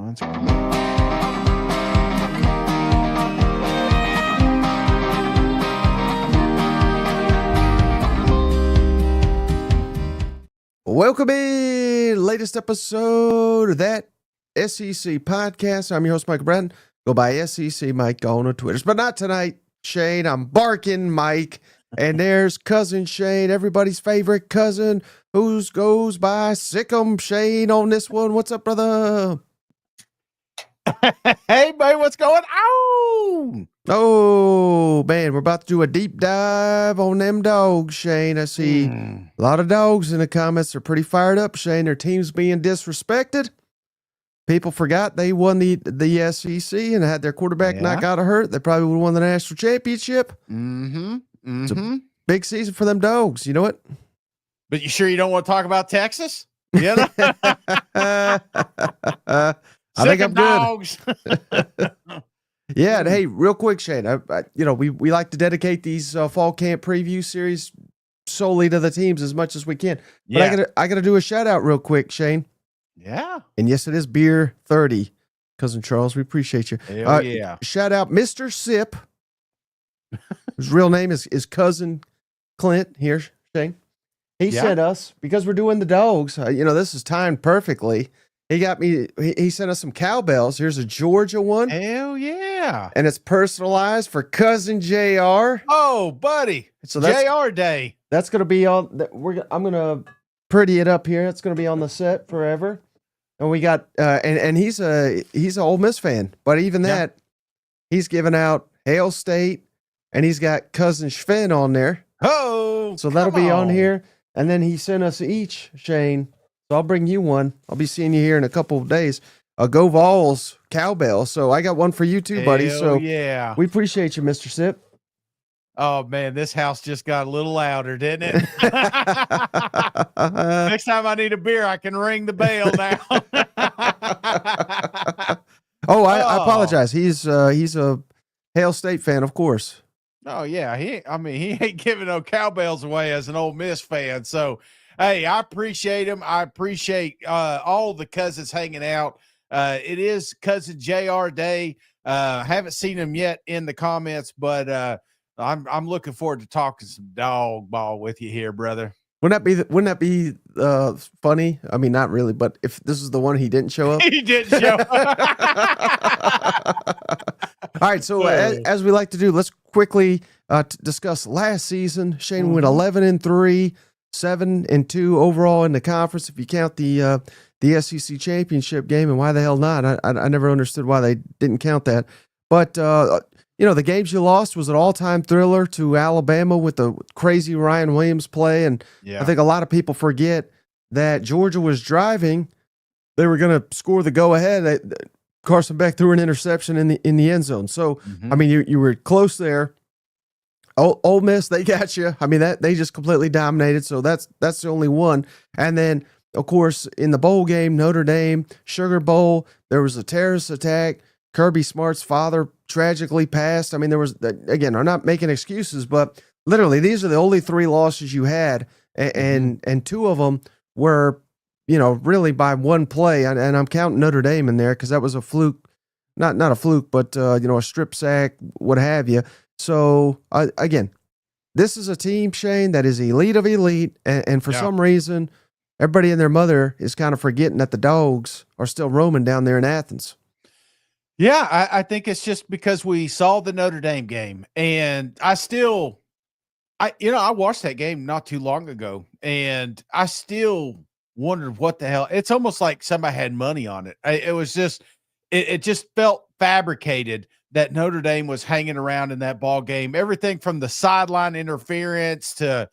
That's cool. Welcome in, latest episode of that SEC podcast. I'm your host, Mike Bratton. Go by SEC Mike on the Twitters, but not tonight, Shane. I'm barking Mike, and there's cousin Shane, everybody's favorite cousin, who goes by Sick'em Shane on this one. What's up, brother? Hey, man, what's going on? Oh, man, we're about to do a deep dive on them dogs, Shane. I see a lot of dogs in the comments. They're pretty fired up, Shane. Their team's being disrespected. People forgot they won the SEC and had their quarterback not got hurt. They probably would have won the national championship. It's a big season for them dogs. You know what? But you sure you don't want to talk about Texas? Yeah. I think I'm good. Yeah. And hey, real quick, Shane, we like to dedicate these fall camp preview series solely to the teams as much as we can. But I gotta do a shout out real quick, Shane. Yeah. And yes, it is Beer 30. Cousin Charles, we appreciate you. Hell yeah. Shout out Mr. Sip, whose real name is Cousin Clint here, Shane. He sent us, because we're doing the dogs, this is timed perfectly. He sent us some cowbells. Here's a Georgia one. Hell yeah. And it's personalized for Cousin JR. Oh, buddy. So that's JR Day. That's going to be on, I'm going to pretty it up here. It's going to be on the set forever. And we got, and he's an Ole Miss fan, but even that, he's giving out Hail State, and he's got Cousin Sven on there. Oh, so that'll be on here. And then he sent us each, Shane. So I'll bring you one. I'll be seeing you here in a couple of days. A Go Vols cowbell. So I got one for you too, buddy. So yeah, we appreciate you, Mr. Sip. Oh man, this house just got a little louder, didn't it? Next time I need a beer, I can ring the bell now. I apologize. He's a Hail State fan, of course. Oh yeah, he ain't giving no cowbells away as an Ole Miss fan. So hey, I appreciate him. I appreciate all the cousins hanging out. It is Cousin JR Day. Haven't seen him yet in the comments, but I'm looking forward to talking some dog ball with you here, brother. Wouldn't that be funny? I mean, not really, but if this is the one he didn't show up. He didn't show up. All right, so as we like to do, let's quickly discuss last season. Shane went 11-3, 7-2 overall in the conference. If you count the SEC championship game, and why the hell not? I never understood why they didn't count that. But the games you lost was an all-time thriller to Alabama with the crazy Ryan Williams play, and I think a lot of people forget that Georgia was driving. They were going to score the go-ahead. Carson Beck threw an interception in the end zone. So, I mean, you were close there. Ole Miss, they got you. I mean, they just completely dominated. So that's the only one. And then, of course, in the bowl game, Notre Dame, Sugar Bowl, there was a terrorist attack. Kirby Smart's father tragically passed. I mean, there was, again, I'm not making excuses, but literally these are the only three losses you had. And two of them were, really by one play. And I'm counting Notre Dame in there because that was a fluke, not a fluke, but, a strip sack, what have you. So, again, this is a team, Shane, that is elite of elite. And for some reason, everybody and their mother is kind of forgetting that the Dogs are still roaming down there in Athens. Yeah, I think it's just because we saw the Notre Dame game, and I watched that game not too long ago, and I still wondered what the hell. It's almost like somebody had money on it. It was just, it just felt fabricated that Notre Dame was hanging around in that ball game. Everything from the sideline interference to,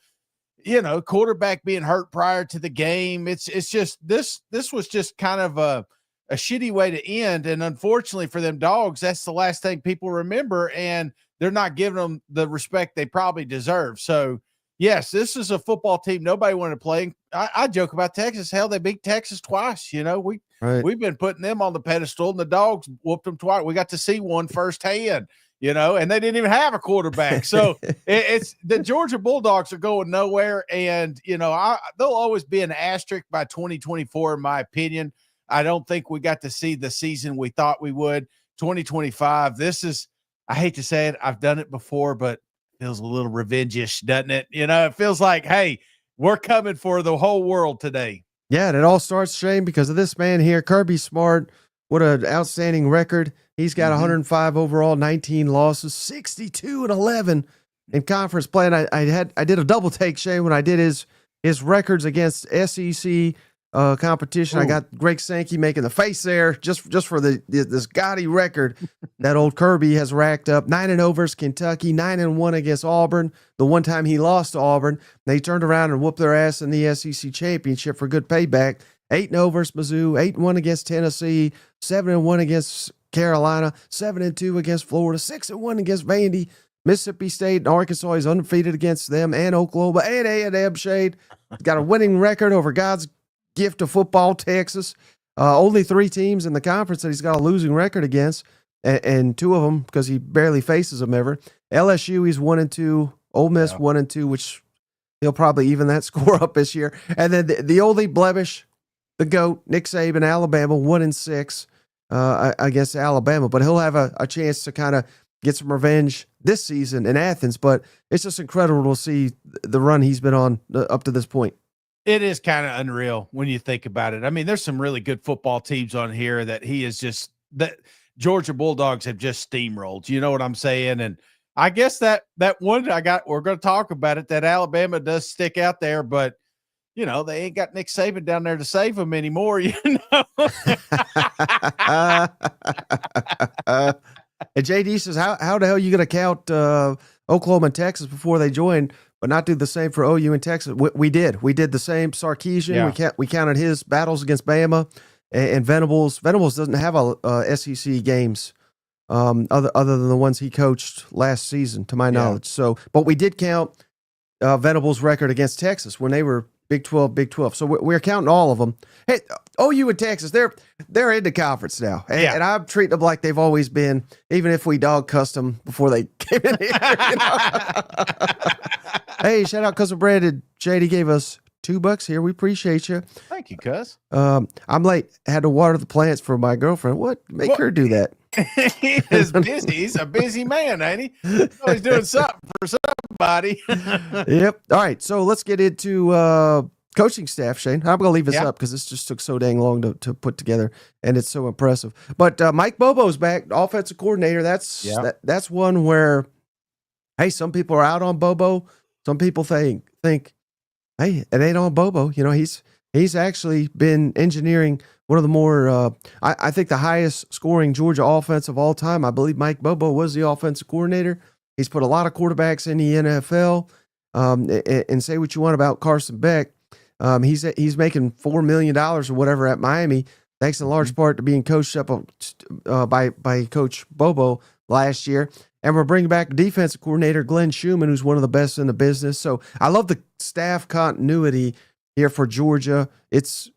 quarterback being hurt prior to the game. It's just this was just kind of a shitty way to end. And unfortunately for them Dogs, that's the last thing people remember, and they're not giving them the respect they probably deserve. So yes, this is a football team nobody wanted to play. I joke about Texas. Hell, they beat Texas twice. We've been putting them on the pedestal, and the Dogs whooped them twice. We got to see one firsthand, and they didn't even have a quarterback. So it's the Georgia Bulldogs are going nowhere. And, they'll always be an asterisk by 2024, in my opinion. I don't think we got to see the season we thought we would. 2025, this is, I hate to say it, I've done it before, but it feels a little revenge-ish, doesn't it? It feels like, hey, we're coming for the whole world today. Yeah, and it all starts, Shane, because of this man here, Kirby Smart. What an outstanding record. He's got 105 overall, 19 losses, 62-11 in conference play. And I did a double take, Shane, when I did his records against SEC competition. Ooh. I got Greg Sankey making the face there just for this gaudy record that old Kirby has racked up. 9-0 versus Kentucky, 9-1 against Auburn. The one time he lost to Auburn, they turned around and whooped their ass in the SEC championship for good payback. 8-0 versus Mizzou, 8-1 against Tennessee, 7-1 against Carolina, 7-2 against Florida, 6-1 against Vandy, Mississippi State, and Arkansas. He's undefeated against them, and Oklahoma, and A&M Shade. Got a winning record over God's gift of football, Texas. Only 3 teams in the conference that he's got a losing record against, and 2 of them because he barely faces them ever. LSU, he's 1-2. Ole Miss, 1-2, which he'll probably even that score up this year. And then the only blemish, the GOAT, Nick Saban, Alabama, 1-6 against Alabama. But he'll have a chance to kind of get some revenge this season in Athens. But it's just incredible to see the run he's been on up to this point. It is kind of unreal when you think about it. I mean, there's some really good football teams on here that he is just – that Georgia Bulldogs have just steamrolled. You know what I'm saying? And I guess that one we're going to talk about it, that Alabama does stick out there, but – they ain't got Nick Saban down there to save them anymore, And JD says, how the hell are you going to count Oklahoma and Texas before they join, but not do the same for OU and Texas? We did. We did the same. Sarkisian, we counted his battles against Bama and Venables. Venables doesn't have a SEC games other than the ones he coached last season, to my knowledge. So, but we did count Venables' record against Texas when they were Big 12. So we're counting all of them. Hey, OU and Texas, they're in the conference now. And I'm treating them like they've always been, even if we dog cussed them before they came in here. Hey, shout out Cousin Brandon. JD gave us $2 here. We appreciate you. Thank you, cuz. I'm late. Had to water the plants for my girlfriend. What? Make her do that. He is busy. He's a busy man, ain't he? He's doing something for somebody. Yep. All right. So let's get into coaching staff, Shane. I'm going to leave this up because this just took so dang long to put together, and it's so impressive. But Mike Bobo's back, offensive coordinator. That's one where, hey, some people are out on Bobo. Some people think, hey, it ain't on Bobo. He's actually been engineering one of the more, I think the highest scoring Georgia offense of all time. I believe Mike Bobo was the offensive coordinator. He's put a lot of quarterbacks in the NFL. And say what you want about Carson Beck. He's making $4 million or whatever at Miami, thanks in large part to being coached up by Coach Bobo last year. And we're bringing back defensive coordinator Glenn Schumann, who's one of the best in the business. So I love the staff continuity here for Georgia. It's,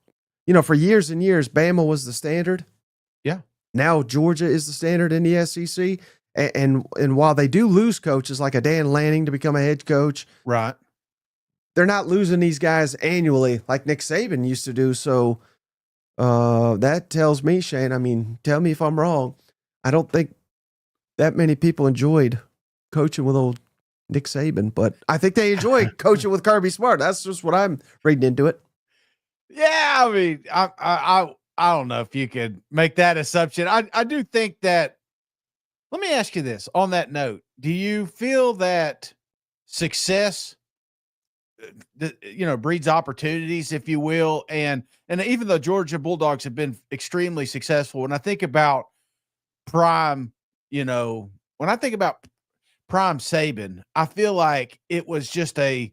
for years and years, Bama was the standard. Yeah. Now Georgia is the standard in the SEC. And while they do lose coaches like a Dan Lanning to become a head coach, right, they're not losing these guys annually like Nick Saban used to do. So that tells me, Shane, tell me if I'm wrong. I don't think that many people enjoyed coaching with old Nick Saban, but I think they enjoy coaching with Kirby Smart. That's just what I'm reading into it. Yeah, I don't know if you could make that assumption. I do think that. Let me ask you this on that note. Do you feel that success, breeds opportunities, if you will? And even though Georgia Bulldogs have been extremely successful, when I think about prime, when I think about prime Saban, I feel like it was just a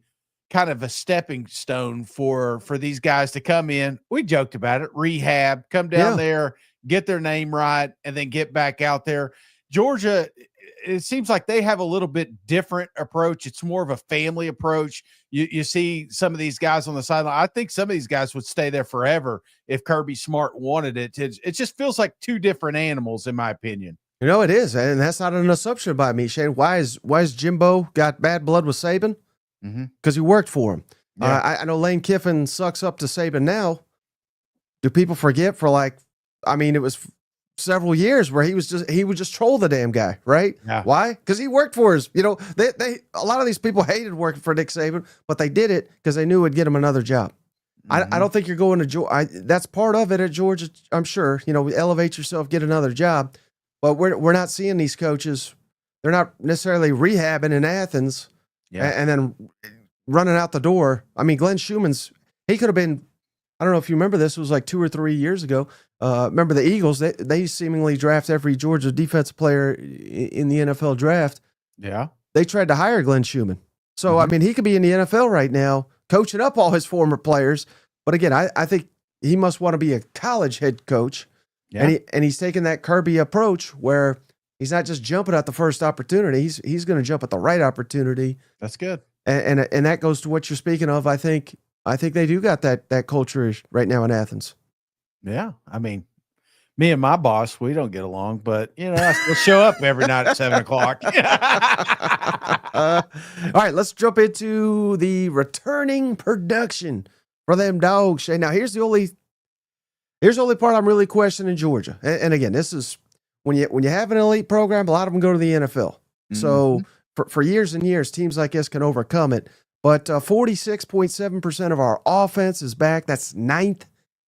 kind of a stepping stone for these guys to come in. We joked about it, rehab, come down there, get their name right, and then get back out there. Georgia, it seems like they have a little bit different approach. It's more of a family approach. You see some of these guys on the sideline. I think some of these guys would stay there forever if Kirby Smart wanted it. It just feels like two different animals, in my opinion. It is, and that's not an assumption by me, Shane. Why is Jimbo got bad blood with Saban? Because he worked for him. Yeah. I know Lane Kiffin sucks up to Saban now. do people forget for it was several years where he would just troll the damn guy, right? Yeah. Why? Because he worked for us. They a lot of these people hated working for Nick Saban, but they did it because they knew it would get him another job. I don't think you're going to Georgia. That's part of it at Georgia, I'm sure. Elevate yourself, get another job. But we're not seeing these coaches. They're not necessarily rehabbing in Athens and then running out the door. I mean, Glenn Schumann's, he could have been, I don't know if you remember this, it was like 2 or 3 years ago. Remember the Eagles, they seemingly draft every Georgia defensive player in the NFL draft. Yeah. They tried to hire Glenn Schumann. So, I mean, he could be in the NFL right now, coaching up all his former players. But again, I think he must want to be a college head coach. Yeah. And he's taking that Kirby approach where he's not just jumping at the first opportunity. He's going to jump at the right opportunity. That's good. And that goes to what you're speaking of. I think they do got that culture right now in Athens. Yeah. I mean, me and my boss, we don't get along, but I still show up every night at 7:00. All right, let's jump into the returning production for them Dogs. Shane. Now here's the only part I'm really questioning Georgia. And again, this is when you have an elite program, a lot of them go to the NFL. Mm-hmm. So for years and years, teams like this can overcome it. But 46.7% of our offense is back. That's 9th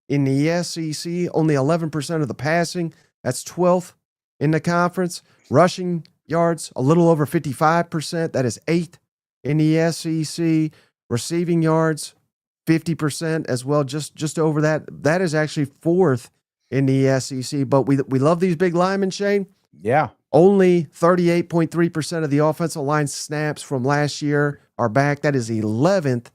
in the SEC. Only 11% of the passing. That's 12th in the conference. Rushing yards, a little over 55%. That is 8th in the SEC. Receiving yards, 50% as well, just over that. That is actually 4th in the SEC. But we love these big linemen, Shane. Yeah. Only 38.3% of the offensive line snaps from last year are back. That is 11th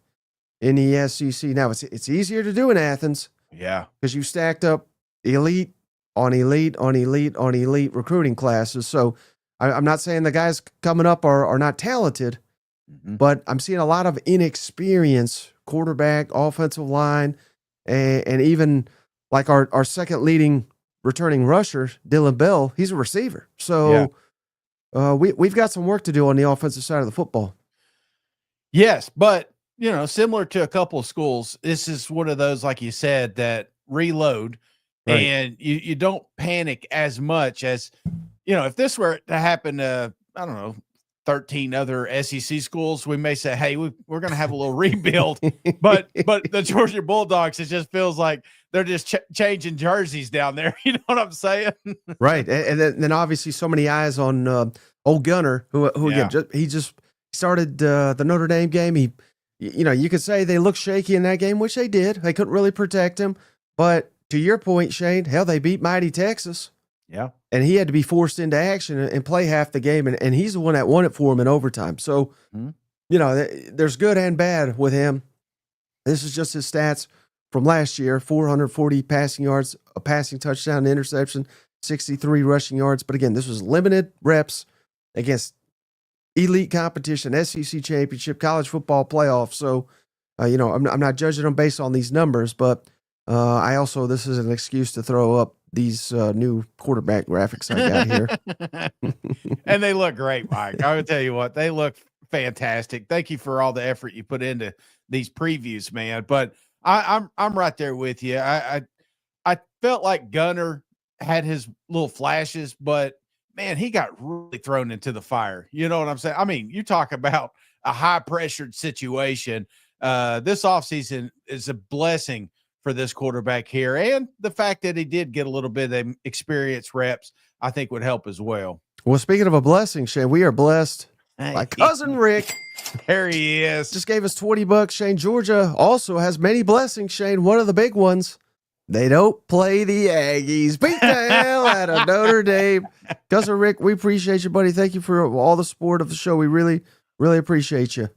in the SEC. Now, it's easier to do in Athens. Yeah. Because you stacked up elite on elite on elite on elite recruiting classes. So I'm not saying the guys coming up are not talented, but I'm seeing a lot of inexperience, quarterback, offensive line, and even like our second leading returning rusher, Dylan Bell, he's a receiver. So we've got some work to do on the offensive side of the football. Yes, but similar to a couple of schools, this is one of those, like you said, that reload, right, and you don't panic as much as, if this were to happen to, I don't know, 13 other SEC schools, we may say, hey, we're going to have a little rebuild. but the Georgia Bulldogs, it just feels like they're just changing jerseys down there. You know what I'm saying? Right. And then obviously so many eyes on old Gunner, who again, he just started the Notre Dame game. You could say they looked shaky in that game, which they did. They couldn't really protect him. But to your point, Shane, hell, they beat mighty Texas. Yeah. And he had to be forced into action and play half the game. And he's the one that won it for him in overtime. So, there's good and bad with him. This is just his stats from last year: 440 passing yards, a passing touchdown, interception, 63 rushing yards. But again, this was limited reps against elite competition, SEC championship, college football playoff. So, I'm not judging them based on these numbers, but this is an excuse to throw up these new quarterback graphics I got here. And they look great, Mike. I would tell you what, they look fantastic. Thank you for all the effort you put into these previews, man. But I'm right there with you. I felt like Gunner had his little flashes, but man, he got really thrown into the fire. You know what I'm saying? I mean, you talk about a high pressured situation. This offseason is a blessing for this quarterback here. And the fact that he did get a little bit of experience reps, I think would help as well. Well, speaking of a blessing, Shane, we are blessed by cousin Rick. There he is. Just gave us $20, Shane. Georgia also has many blessings, Shane. One of the big ones, they don't play the Aggies. Beat the hell out of Notre Dame. Cousin Rick, we appreciate you, buddy. Thank you for all the support of the show. We really, really appreciate you.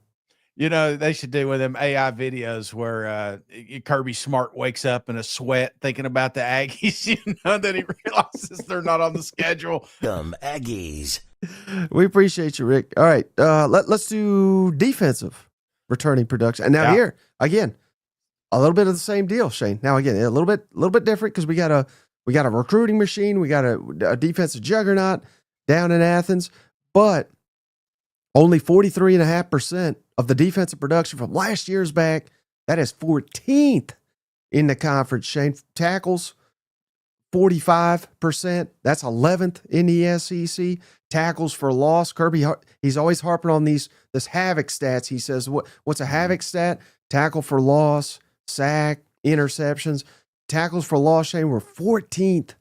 They should do with them AI videos where Kirby Smart wakes up in a sweat thinking about the Aggies, then he realizes they're not on the schedule. Aggies. We appreciate you, Rick. All right, let's do defensive returning production. And now here, again, a little bit of the same deal, Shane. Now, again, a little bit different because we got a recruiting machine. We got a defensive juggernaut down in Athens, but only 43.5% of the defensive production from last year's back. That is 14th in the conference, Shane. Tackles, 45%. That's 11th in the SEC. Tackles for loss. Kirby, he's always harping on this havoc stats. He says, what's a havoc stat? Tackle for loss, sack, interceptions. Tackles for loss, Shane, were 14th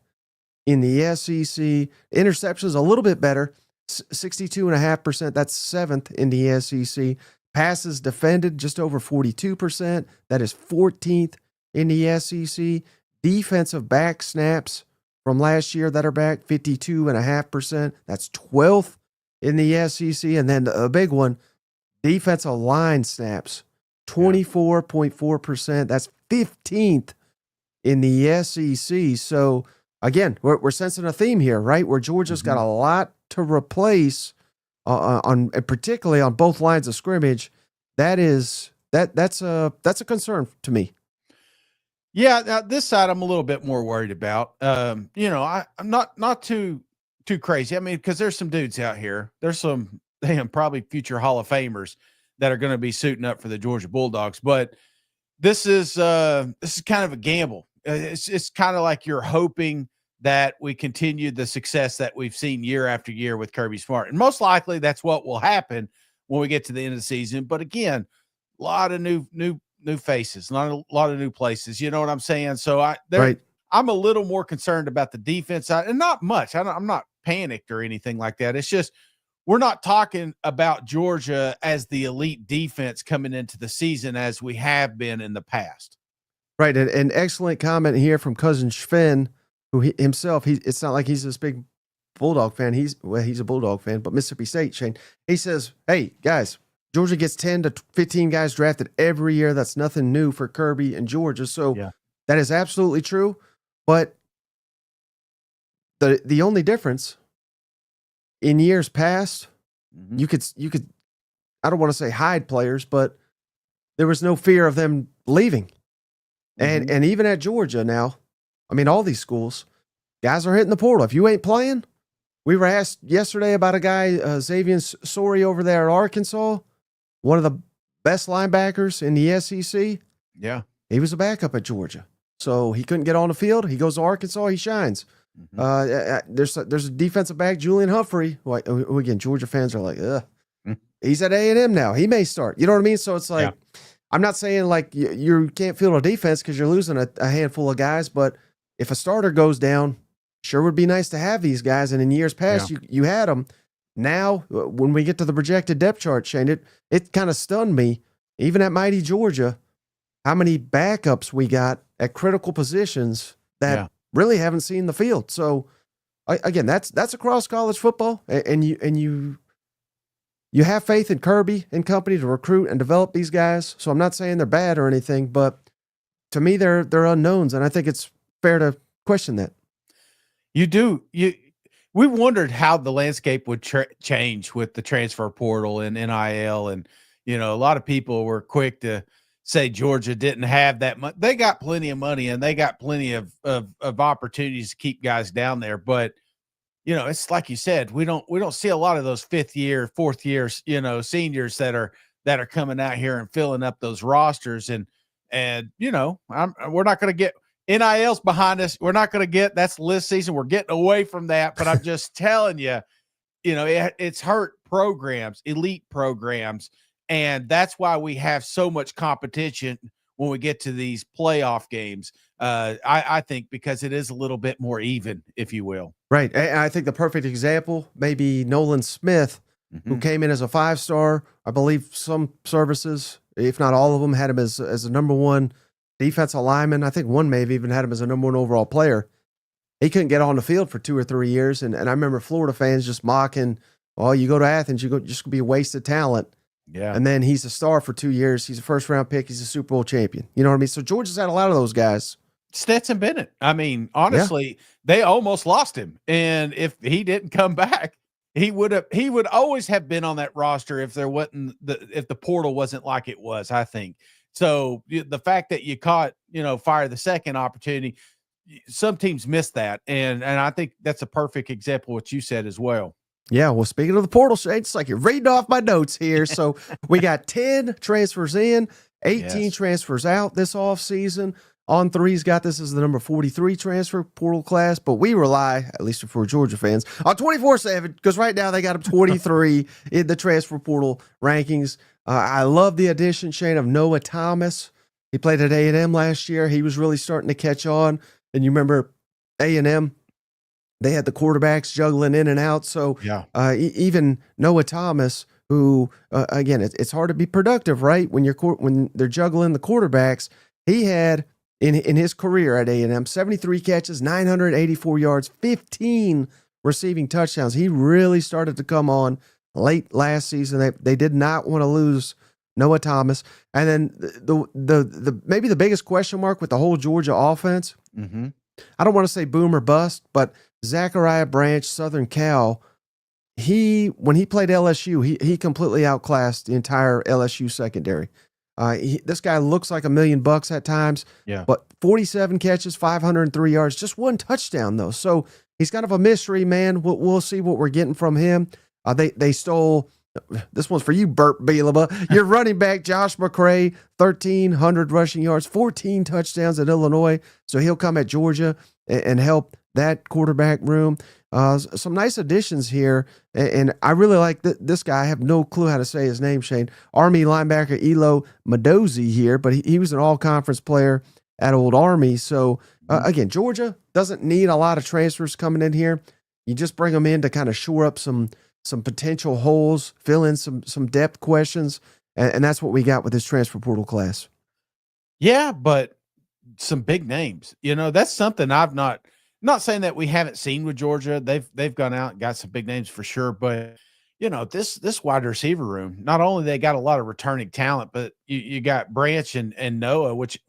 in the SEC. Interceptions a little bit better, 62.5%. That's 7th in the SEC. Passes defended, just over 42%. That is 14th in the SEC. Defensive back snaps from last year that are back, 52.5%. That's 12th in the SEC. And then a big one, defensive line snaps, 24.4%. That's 15th in the SEC. So again, we're sensing a theme here, right? Where Georgia's got a lot to replace on particularly on both lines of scrimmage. That's a concern to me. Yeah, now this side I'm a little bit more worried about. I'm not too crazy. I mean, because there's some dudes out here. There's some probably future Hall of Famers that are going to be suiting up for the Georgia Bulldogs. But this is kind of a gamble. It's kind of like you're hoping that we continue the success that we've seen year after year with Kirby Smart, and most likely that's what will happen when we get to the end of the season. But again, a lot of new faces, not a lot of new places. You know what I'm saying? So I'm a little more concerned about the defense side, and not much. I'm not panicked or anything like that. It's just we're not talking about Georgia as the elite defense coming into the season as we have been in the past. Right. An excellent comment here from cousin Sven, who it's not like he's this big Bulldog fan. He's a Bulldog fan, but Mississippi State, Shane. He says, hey, guys, Georgia gets 10 to 15 guys drafted every year. That's nothing new for Kirby and Georgia. So that is absolutely true. But the only difference in years past, you could I don't want to say hide players, but there was no fear of them leaving. And even at Georgia now, I mean, all these schools, guys are hitting the portal. If you ain't playing, we were asked yesterday about a guy, Xavier Sori over there at Arkansas, one of the best linebackers in the SEC. Yeah. He was a backup at Georgia. So he couldn't get on the field. He goes to Arkansas, he shines. There's a defensive back, Julian Humphrey, who again, Georgia fans are like, ugh. He's at A&M now. He may start. You know what I mean? So it's like, I'm not saying like you can't field a defense because you're losing a handful of guys, but if a starter goes down, sure would be nice to have these guys. And in years past, you had them. Now, when we get to the projected depth chart, Shane, it kind of stunned me, even at mighty Georgia, how many backups we got at critical positions that really haven't seen the field. So, again, that's across college football, and you have faith in Kirby and company to recruit and develop these guys. So I'm not saying they're bad or anything, but to me, they're unknowns, and I think it's fair to question that. We wondered how the landscape would change with the transfer portal and NIL. And, a lot of people were quick to say Georgia didn't have that much. They got plenty of money and they got plenty of opportunities to keep guys down there. But, it's like you said, we don't see a lot of those fifth year, fourth years, seniors that are coming out here and filling up those rosters. And we're not going to get NIL's behind us. We're not going to get, that's list season. We're getting away from that, but I'm just telling you, it's hurt programs, elite programs. And that's why we have so much competition when we get to these playoff games. I think because it is a little bit more even, if you will. Right. And I think the perfect example may be Nolan Smith, who came in as a 5-star. I believe some services, if not all of them, had him as a number one defensive lineman. I think one may have even had him as a number one overall player. He couldn't get on the field for 2 or 3 years. And I remember Florida fans just mocking, you go to Athens, just be a waste of talent. Yeah. And then he's a star for 2 years. He's a first-round pick. He's a Super Bowl champion. You know what I mean? So Georgia's had a lot of those guys. Stetson Bennett. I mean, honestly, they almost lost him. And if he didn't come back, he would always have been on that roster if there wasn't if the portal wasn't like it was, I think. So the fact that you caught, fire the second opportunity, some teams missed that. And I think that's a perfect example of what you said as well. Yeah, well, speaking of the portal, it's like you're reading off my notes here. So we got 10 transfers in, 18 transfers out this offseason. On Three's got this as the number 43 transfer portal class, but we rely, at least for Georgia fans, on 24/7 because right now they got him 23 in the transfer portal rankings. I love the addition, Shane, of Noah Thomas. He played at A&M last year. He was really starting to catch on. And you remember A&M, they had the quarterbacks juggling in and out. So even Noah Thomas, who, again, it's hard to be productive, right? When they're juggling the quarterbacks, he had in his career at A&M, 73 catches, 984 yards, 15 receiving touchdowns. He really started to come on late last season. They did not want to lose Noah Thomas. And then the maybe the biggest question mark with the whole Georgia offense, I don't want to say boom or bust, but Zachariah Branch, Southern Cal, when he played LSU, he completely outclassed the entire LSU secondary. This guy looks like $1 million at times, but 47 catches, 503 yards, just one touchdown though. So he's kind of a mystery, man. We'll see what we're getting from him. They stole, this one's for you, Burt Bielema. Your running back, Josh McCray, 1,300 rushing yards, 14 touchdowns at Illinois. So he'll come at Georgia and help that quarterback room. Some nice additions here, and I really like this guy. I have no clue how to say his name, Shane. Army linebacker Elo Madozi here, but he was an all-conference player at Old Army. So, again, Georgia doesn't need a lot of transfers coming in here. You just bring them in to kind of shore up some potential holes, fill in some depth questions, and that's what we got with this transfer portal class. Yeah, but some big names. That's something I've not saying that we haven't seen with Georgia. They've gone out and got some big names for sure, but this wide receiver room, not only they got a lot of returning talent, but you got Branch and Noah, which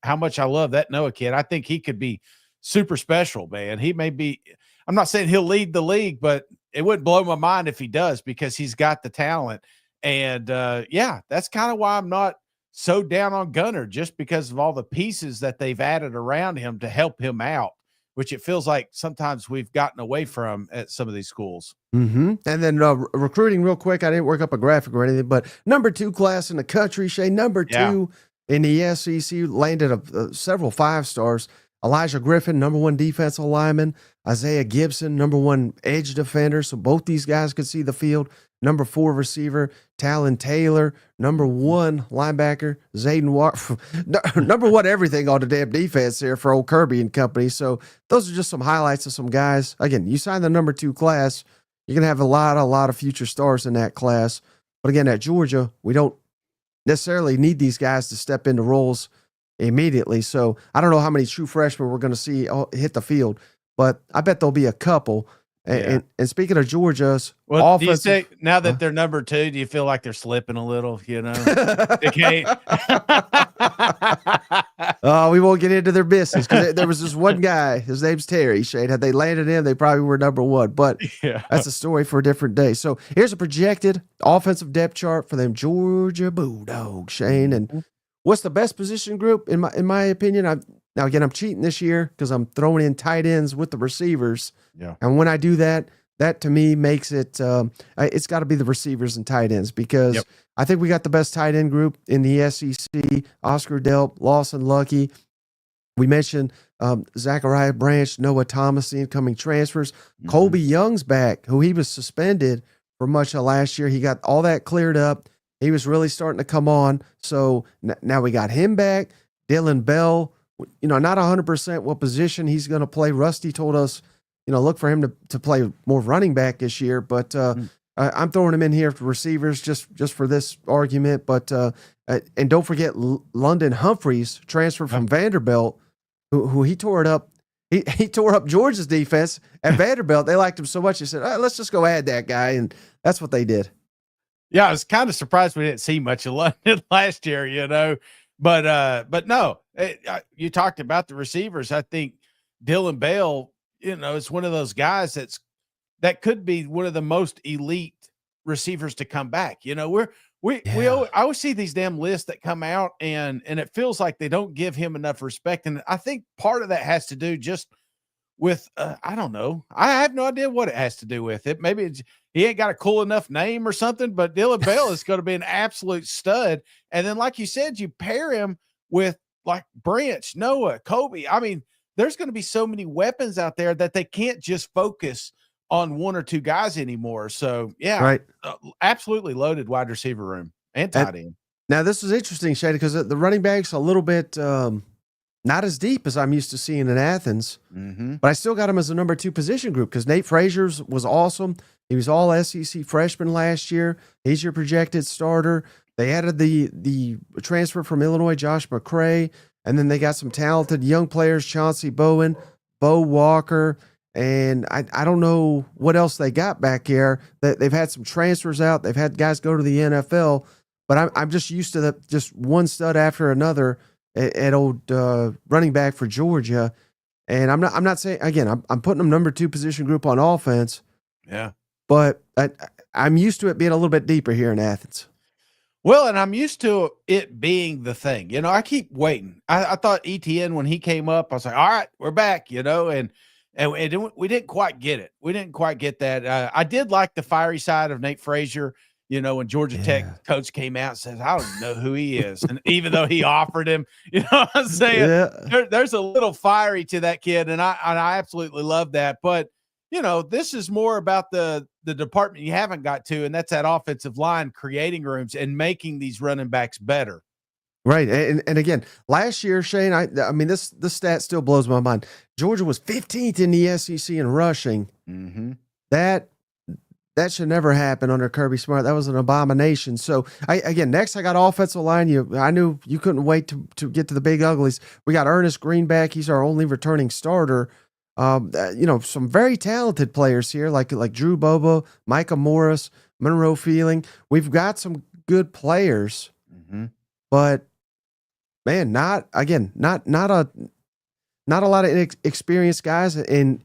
how much I love that Noah kid. I think he could be super special, man. He may be, I'm not saying he'll lead the league, but it wouldn't blow my mind if he does because he's got the talent. And that's kind of why I'm not so down on Gunner, just because of all the pieces that they've added around him to help him out, which it feels like sometimes we've gotten away from at some of these schools. And then recruiting real quick. I didn't work up a graphic or anything, but number 2 class in the country, Shane, number 2 in the SEC, landed several 5-stars. Elijah Griffin, number 1 defensive lineman. Isaiah Gibson, number 1 edge defender. So both these guys could see the field. Number 4 receiver, Talon Taylor. Number 1 linebacker, Zayden Walker. Number 1 everything on the damn defense here for old Kirby and company. So those are just some highlights of some guys. Again, you sign the number 2 class, you're going to have a lot of future stars in that class. But again, at Georgia, we don't necessarily need these guys to step into roles immediately. So I don't know how many true freshmen we're going to see hit the field, but I bet there'll be a couple. And speaking of Georgia's offense, do you say now that they're number 2, do you feel like they're slipping a little? They can't. We won't get into their business because there was this one guy. His name's Terry. Shane, had they landed him, they probably were number 1. But that's a story for a different day. So here's a projected offensive depth chart for them Georgia Bulldogs, Shane. And what's the best position group in my opinion? Now, again, I'm cheating this year because I'm throwing in tight ends with the receivers. And when I do that to me makes it, it's got to be the receivers and tight ends because I think we got the best tight end group in the SEC. Oscar Delp, Lawson Lucky. We mentioned Zachariah Branch, Noah Thomas, the incoming transfers. Colby Young's back, who he was suspended for much of last year. He got all that cleared up. He was really starting to come on. So now we got him back. Dylan Bell, not 100% what position he's going to play. Rusty told us, look for him to play more running back this year. But I'm throwing him in here for receivers just for this argument. But and don't forget London Humphreys, transferred from Vanderbilt, who he tore it up. He tore up Georgia's defense at Vanderbilt. They liked him so much. They said, let's just go add that guy. And that's what they did. Yeah, I was kind of surprised we didn't see much of London last year, but no, you talked about the receivers. I think Dylan Bell, it's one of those guys that could be one of the most elite receivers to come back. I always see these damn lists that come out and it feels like they don't give him enough respect. And I think part of that has to do just with, I don't know. I have no idea what it has to do with it. Maybe he ain't got a cool enough name or something, but Dylan Bell is going to be an absolute stud. And then, like you said, you pair him with like Branch, Noah, Kobe. I mean, there's going to be so many weapons out there that they can't just focus on one or two guys anymore. So yeah, Right. Absolutely loaded wide receiver room and tight end. Now this is interesting, Shady, because the running back's a little bit not as deep as I'm used to seeing in Athens, but I still got him as a number 2 position group because Nate Frazier's was awesome. He was all SEC freshman last year. He's your projected starter. They added the transfer from Illinois, Josh McCray, and then they got some talented young players, Chauncey Bowen, Bo Walker, and I don't know what else they got back here. They've had some transfers out. They've had guys go to the NFL, but I'm just used to just one stud after another at old running back for Georgia. And I'm not saying, again, I'm putting them number 2 position group on offense. Yeah. But I'm used to it being a little bit deeper here in Athens. Well, and I'm used to it being the thing. I keep waiting. I thought ETN, when he came up, I was like, all right, we're back, and we didn't quite get it. We didn't quite get that. I did like the fiery side of Nate Frazier, when Georgia Tech coach came out and says, I don't know who he is. And even though he offered him, what I'm saying? Yeah. There's a little fiery to that kid. And I absolutely love that. But, this is more about the department you haven't got to, and that's that offensive line creating rooms and making these running backs better. Right. And again, last year, Shane, I mean, this stat still blows my mind. Georgia was 15th in the SEC in rushing. Mm-hmm. That should never happen under Kirby Smart. That was an abomination. So next I got offensive line. I knew you couldn't wait to get to the big uglies. We got Ernest Greenback. He's our only returning starter. Some very talented players here, like Drew Bobo, Micah Morris, Monroe Feeling. We've got some good players, but man, not a lot of experienced guys. And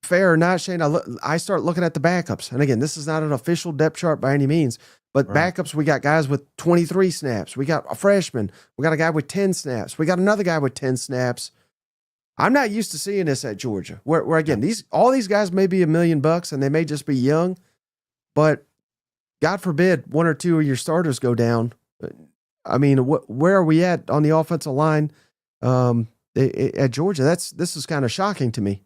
fair or not, Shane, I start looking at the backups. And again, this is not an official depth chart by any means, but backups, we got guys with 23 snaps. We got a freshman. We got a guy with 10 snaps. We got another guy with 10 snaps. I'm not used to seeing this at Georgia, where again, all these guys may be $1 million and they may just be young, but God forbid 1 or 2 of your starters go down. I mean, where are we at on the offensive line at Georgia? This is kind of shocking to me.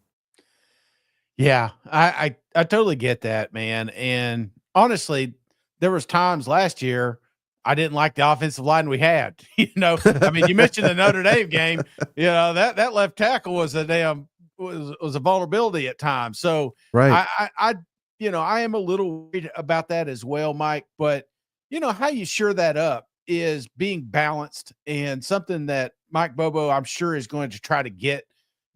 Yeah, I totally get that, man. And honestly, there was times last year I didn't like the offensive line we had. I mean, you mentioned the Notre Dame game. That left tackle was a vulnerability at times. So right. I am a little worried about that as well, Mike. But how you shore that up is being balanced, and something that Mike Bobo, I'm sure, is going to try to get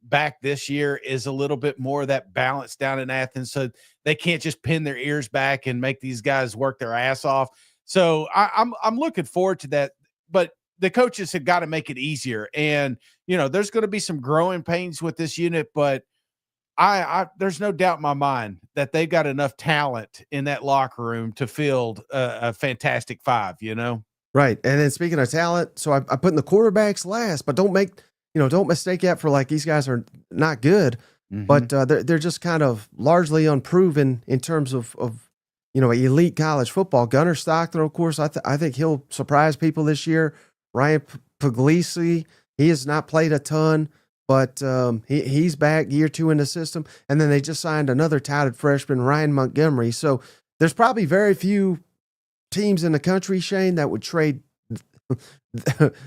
back this year is a little bit more of that balance down in Athens, so they can't just pin their ears back and make these guys work their ass off. So I'm looking forward to that, but the coaches have got to make it easier. And, there's going to be some growing pains with this unit, but there's no doubt in my mind that they've got enough talent in that locker room to field a fantastic 5, Right. And then speaking of talent, so I put in the quarterbacks last, but don't mistake that for like these guys are not good, but they're just kind of largely unproven in terms of elite college football. Gunnar Stockton, of course, I think he'll surprise people this year. Ryan Puglisi, he has not played a ton, but he's back year 2 in the system. And then they just signed another touted freshman, Ryan Montgomery. So there's probably very few teams in the country, Shane, that would trade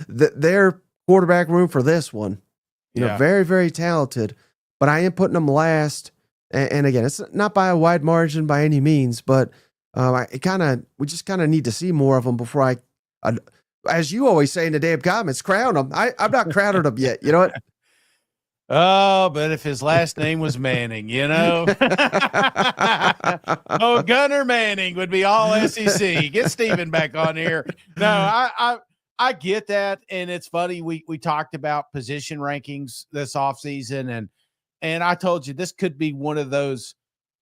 their quarterback room for this one. Very, very talented, but I am putting them last. And again, it's not by a wide margin by any means, but we just kind of need to see more of them before I, as you always say in the damn comments, crown them. I'm not crowning them yet. You know what? Oh, but if his last name was Manning, oh, Gunnar Manning would be all SEC. Get Steven back on here. No, I get that. And it's funny. We talked about position rankings this offseason, and I told you this could be one of those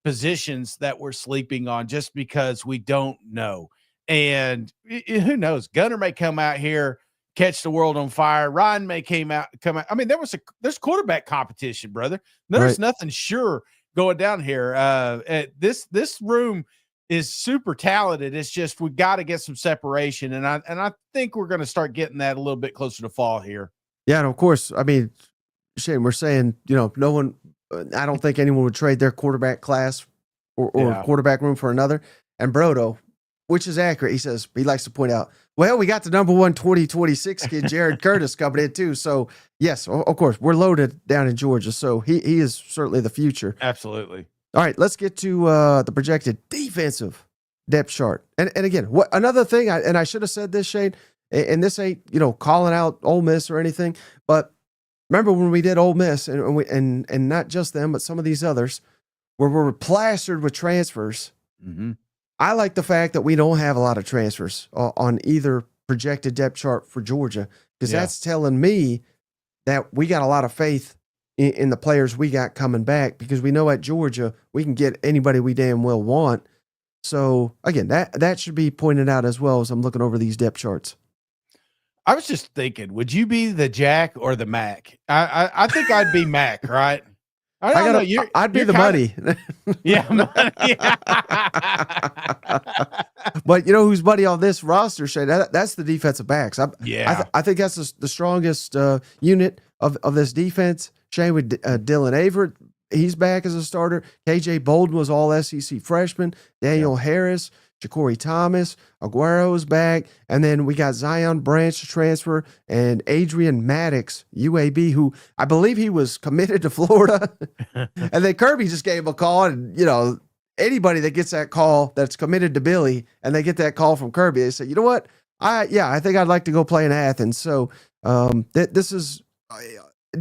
positions that we're sleeping on just because we don't know. And who knows? Gunnar may come out here, catch the world on fire. Ryan may come out. I mean, there's quarterback competition, brother. There's nothing sure going down here. This room is super talented. It's just we got to get some separation, and I think we're going to start getting that a little bit closer to fall here. Yeah, and of course, I mean, Shane, we're saying, no one, I don't think anyone would trade their quarterback class or quarterback room for another. And Brodo, which is accurate, he likes to point out, well, we got the number one 2026 kid, Jared Curtis, coming in too. So, yes, of course, we're loaded down in Georgia. So he is certainly the future. Absolutely. All right, let's get to the projected defensive depth chart. And again, another thing, I should have said this, Shane, and this ain't, calling out Ole Miss or anything, but remember when we did Ole Miss and not just them, but some of these others where we're plastered with transfers. Mm-hmm. I like the fact that we don't have a lot of transfers on either projected depth chart for Georgia, because that's telling me that we got a lot of faith in the players we got coming back, because we know at Georgia we can get anybody we damn well want. So again, that should be pointed out as well as I'm looking over these depth charts. I was just thinking, would you be the Jack or the Mac? I think I'd be Mac, right? I'd be the Muddy. Yeah. But who's Muddy on this roster, Shane? That's the defensive backs. I think that's the strongest unit of this defense. Shane, with Dylan Averett, he's back as a starter. KJ Bolden was all SEC freshman. Daniel Harris, Ja'Cory Thomas, Aguero's back, and then we got Zion Branch to transfer, and Adrian Maddox, UAB, who I believe he was committed to Florida. And then Kirby just gave him a call, and anybody that gets that call that's committed to Billy, and they get that call from Kirby, they say, you know what? I think I'd like to go play in Athens. So this is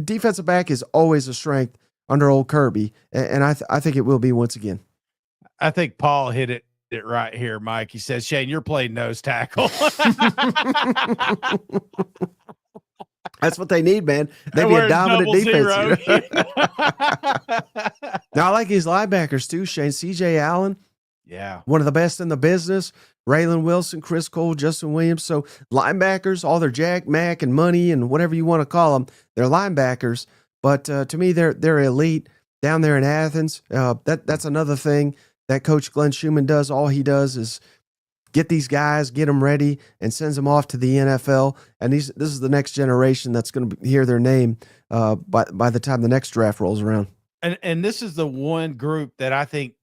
defensive back is always a strength under old Kirby, and I think it will be once again. I think Paul hit it right here, Mike. He says, Shane, you're playing nose tackle. That's what they need, man. They'd be a dominant defense. Now, I like these linebackers too, Shane. CJ Allen. Yeah. One of the best in the business. Raylan Wilson, Chris Cole, Justin Williams. So linebackers, all their Jack, Mac, and money and whatever you want to call them, they're linebackers. But to me, they're elite down there in Athens. That's another thing that Coach Glenn Schumann does. All he does is get these guys, get them ready, and sends them off to the NFL. And this is the next generation that's going to hear their name by the time the next draft rolls around. And this is the one group that I think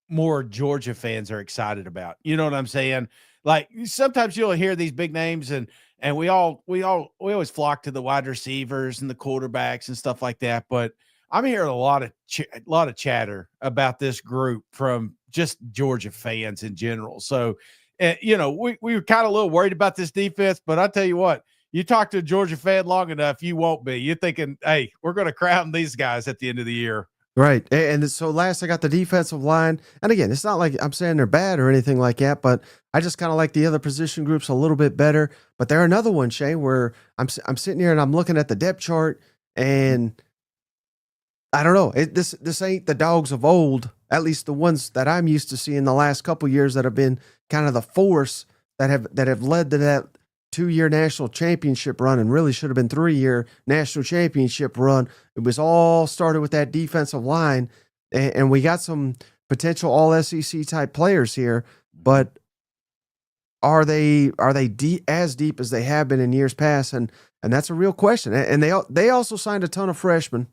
more Georgia fans are excited about. You know what I'm saying? Like sometimes you'll hear these big names and we always flock to the wide receivers and the quarterbacks and stuff like that. But I'm hearing a lot of chatter about this group from just Georgia fans in general. So, we were kind of a little worried about this defense, but I tell you what, you talk to a Georgia fan long enough, you won't be. You're thinking, hey, we're going to crown these guys at the end of the year. Right. And so last I got the defensive line. And again, it's not like I'm saying they're bad or anything like that, but I just kind of like the other position groups a little bit better. But they're another one, Shane, where I'm sitting here and I'm looking at the depth chart and I don't know. This ain't the Dogs of old, at least the ones that I'm used to seeing the last couple of years that have been kind of the force that have led to that 2-year national championship run, and really should have been 3-year national championship run. It was all started with that defensive line, and we got some potential all SEC type players here, but are they as deep as they have been in years past? And that's a real question. And they also signed a ton of freshmen.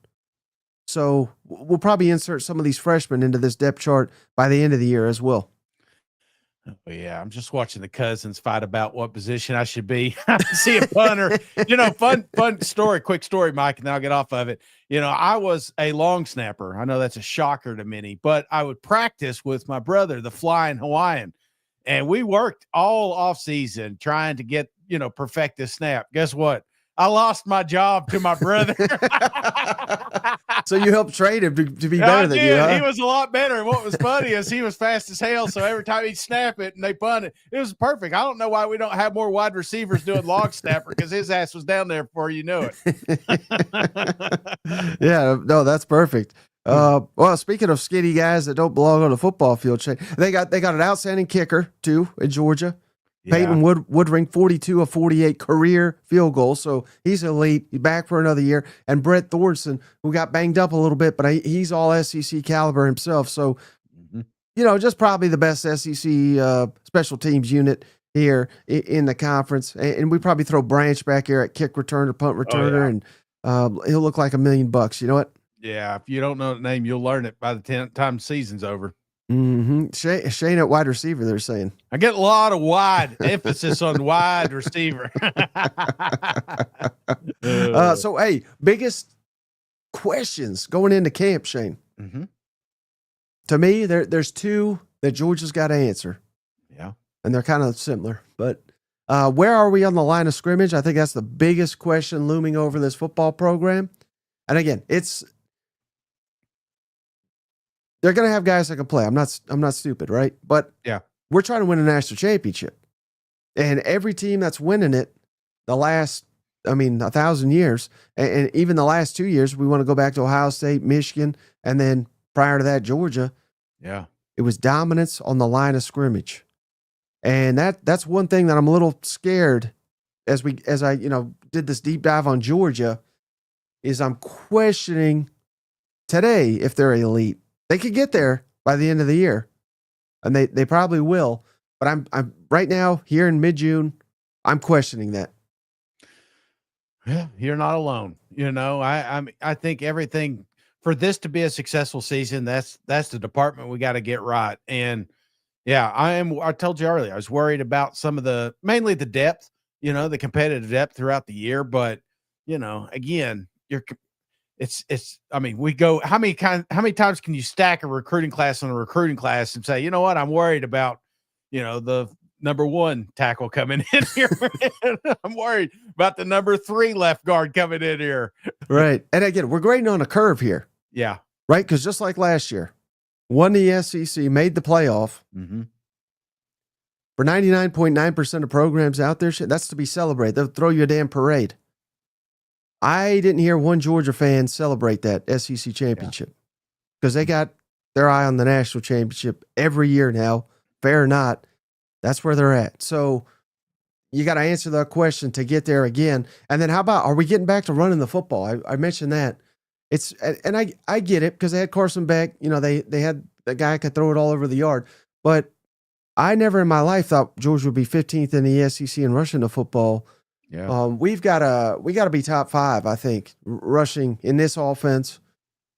So we'll probably insert some of these freshmen into this depth chart by the end of the year as well. Oh, yeah, I'm just watching the cousins fight about what position I should be. See a punter. Fun story, quick story, Mike, and then I'll get off of it. I was a long snapper. I know that's a shocker to many, but I would practice with my brother, the Flying Hawaiian, and we worked all off season trying to get, perfect this snap. Guess what? I lost my job to my brother. So you helped train him to be better than you, huh? He was a lot better. And what was funny is he was fast as hell. So every time he'd snap it and they punt it, it was perfect. I don't know why we don't have more wide receivers doing long snapper, because his ass was down there before you knew it. Yeah, no, that's perfect. Well, speaking of skinny guys that don't belong on the football field, they got an outstanding kicker too in Georgia. Peyton Woodring, 42 of 48 career field goals. So he's elite. He's back for another year. And Brett Thorson, who got banged up a little bit, but he's all SEC caliber himself. So, just probably the best SEC special teams unit here in the conference. And we probably throw Branch back here at kick returner, punt returner, and he'll look like $1 million. You know what? Yeah, if you don't know the name, you'll learn it by the time the season's over. Mm-hmm. Shane at wide receiver, they're saying. I get a lot of wide emphasis on wide receiver. So, hey, biggest questions going into camp, Shane. Mm-hmm. To me, there's two that Georgia's got to answer. Yeah. And they're kind of similar. But where are we on the line of scrimmage? I think that's the biggest question looming over this football program. And again, they're going to have guys that can play. I'm not stupid, right? But yeah, we're trying to win a national championship. And every team that's winning it the last, 1,000 years, and even the last 2 years, we want to go back to Ohio State, Michigan, and then prior to that, Georgia. Yeah. It was dominance on the line of scrimmage. And that's one thing that I'm a little scared as I did this deep dive on Georgia, is I'm questioning today if they're elite. They could get there by the end of the year, and they probably will. But I'm right now here in mid-June, I'm questioning that. Yeah, you're not alone. I think everything for this to be a successful season, that's the department we got to get right. And yeah, I told you earlier, I was worried about mainly the depth, the competitive depth throughout the year. But, again, we go, how many times can you stack a recruiting class on a recruiting class and say, you know what, I'm worried about, the number 1 tackle coming in here. I'm worried about the number 3 left guard coming in here. Right. And again, we're grading on a curve here. Yeah. Right. Because just like last year, won the SEC, made the playoff. Mm-hmm. For 99.9% of programs out there, that's to be celebrated. They'll throw you a damn parade. I didn't hear one Georgia fan celebrate that SEC championship because they got their eye on the national championship every year now. Fair or not, that's where they're at. So you got to answer that question to get there again. And then how about, are we getting back to running the football? I mentioned that. I get it because they had Carson Beck. They had the guy who could throw it all over the yard. But I never in my life thought Georgia would be 15th in the SEC in rushing the football. Yeah. We gotta be top 5, I think, rushing in this offense.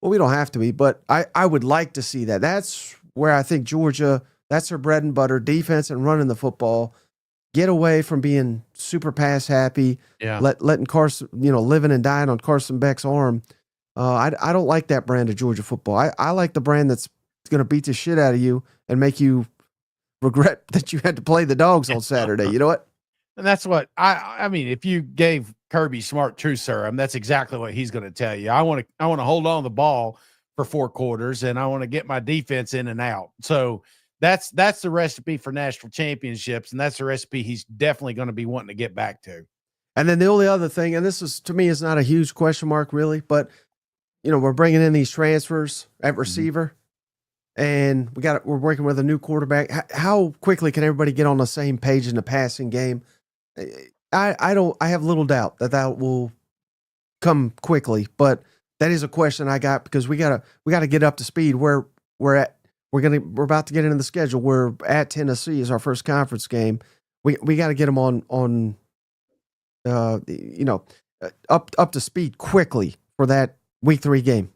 Well, we don't have to be, but I would like to see that. That's where I think Georgia, that's their bread and butter, defense and running the football. Get away from being super pass happy. Yeah. Letting Carson, living and dying on Carson Beck's arm. I don't like that brand of Georgia football. I like the brand that's going to beat the shit out of you and make you regret that you had to play the Dogs on Saturday. You know what? And that's what if you gave Kirby Smart truth serum, that's exactly what he's going to tell you. I want to hold on the ball for 4 quarters, and I want to get my defense in and out. So that's the recipe for national championships, and that's the recipe he's definitely going to be wanting to get back to. And then the only other thing, and this is to me is not a huge question mark really, but we're bringing in these transfers at receiver. And we're working with a new quarterback. How quickly can everybody get on the same page in the passing game? I have little doubt that will come quickly, but that is a question I got because we gotta get up to speed where we're at. We're about to get into the schedule. We're at Tennessee is our first conference game. We got to get them on up to speed quickly for that week 3 game.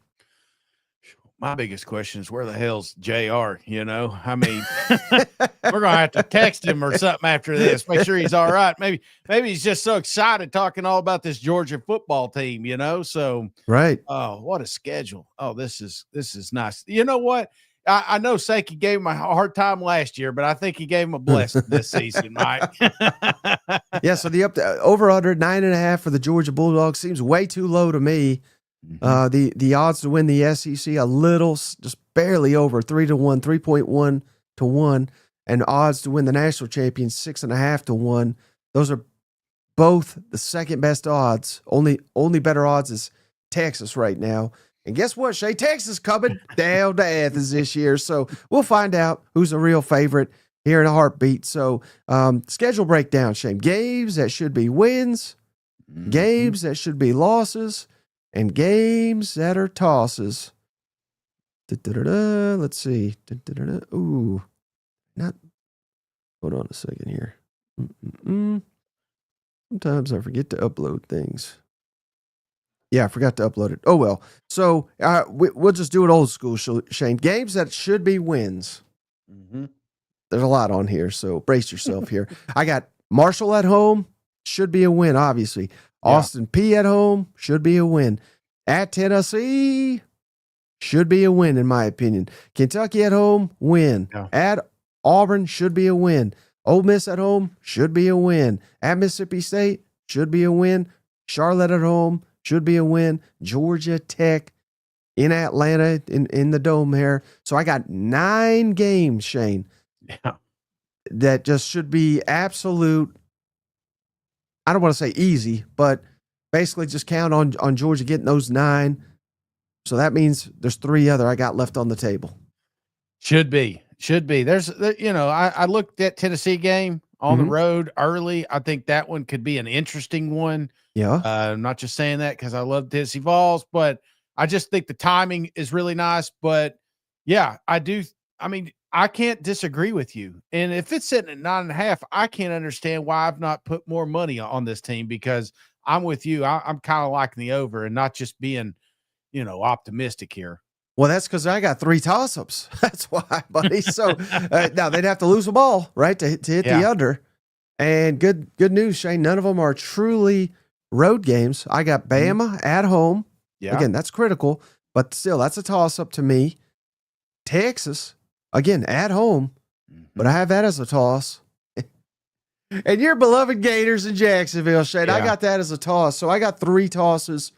My biggest question is where the hell's JR? We're going to have to text him or something after this. Make sure he's all right. Maybe he's just so excited talking all about this Georgia football team, So right. Oh, what a schedule. Oh, this is nice. You know what? I know Sankey gave him a hard time last year, but I think he gave him a blessing this season, Mike. Yeah, so the over under 9.5 for the Georgia Bulldogs seems way too low to me. Mm-hmm. The odds to win the SEC a little, just barely over 3-1, 3.1 to 1, and odds to win the national champion 6.5 to 1. Those are both the second best odds. Only better odds is Texas right now. And guess what, Shay? Texas coming down to Athens this year. So we'll find out who's the real favorite here in a heartbeat. So schedule breakdown, Shane. Games that should be wins, games that should be losses, and games that are tosses. Let's see. Ooh, not. Hold on a second here. Sometimes I forget to upload things. Yeah, I forgot to upload it. Oh, well. So we'll just do it old school, Shane. Games that should be wins. Mm-hmm. There's a lot on here, so brace yourself here. I got Marshall at home. Should be a win, obviously. Austin P at home. Should be a win. At Tennessee. Should be a win, in my opinion. Kentucky at home. Win. Yeah. At Auburn. Should be a win. Ole Miss at home. Should be a win. At Mississippi State. Should be a win. Charlotte at home. Should be a win. Georgia Tech in Atlanta in the dome here. So I got 9 games, Shane. Yeah. That just should be absolute. I don't want to say easy, but basically just count on Georgia getting those 9. So that means there's 3 other I got left on the table. Should be. There's, I looked at Tennessee game on the road early. I think that one could be an interesting one. Yeah. I'm not just saying that because I love Tennessee Vols, but I just think the timing is really nice. But yeah, I do. I mean, I can't disagree with you. And if it's sitting at 9.5, I can't understand why I've not put more money on this team, because I'm with you. I'm kind of liking the over and not just being, optimistic here. Well, that's because I got 3 toss-ups. That's why, buddy. So now they'd have to lose a ball, right, to hit the under. And good news, Shane. None of them are truly road games. I got Bama at home. Yeah. Again, that's critical, but still, that's a toss-up to me. Texas, again, at home, but I have that as a toss. And your beloved Gators in Jacksonville, Shane, I got that as a toss. So I got 3 tosses.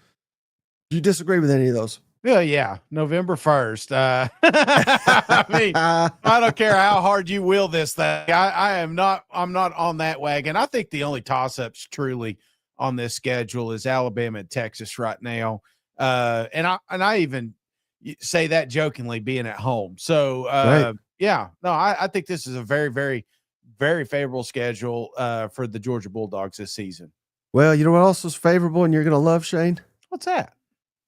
Do you disagree with any of those? Yeah. November 1st. I mean, I don't care how hard you will this thing. I'm not on that wagon. I think the only toss-ups truly on this schedule is Alabama and Texas right now. And I even say that jokingly, being at home. So I think this is a very, very, very favorable schedule for the Georgia Bulldogs this season. Well, you know what else is favorable and you're going to love, Shane? What's that?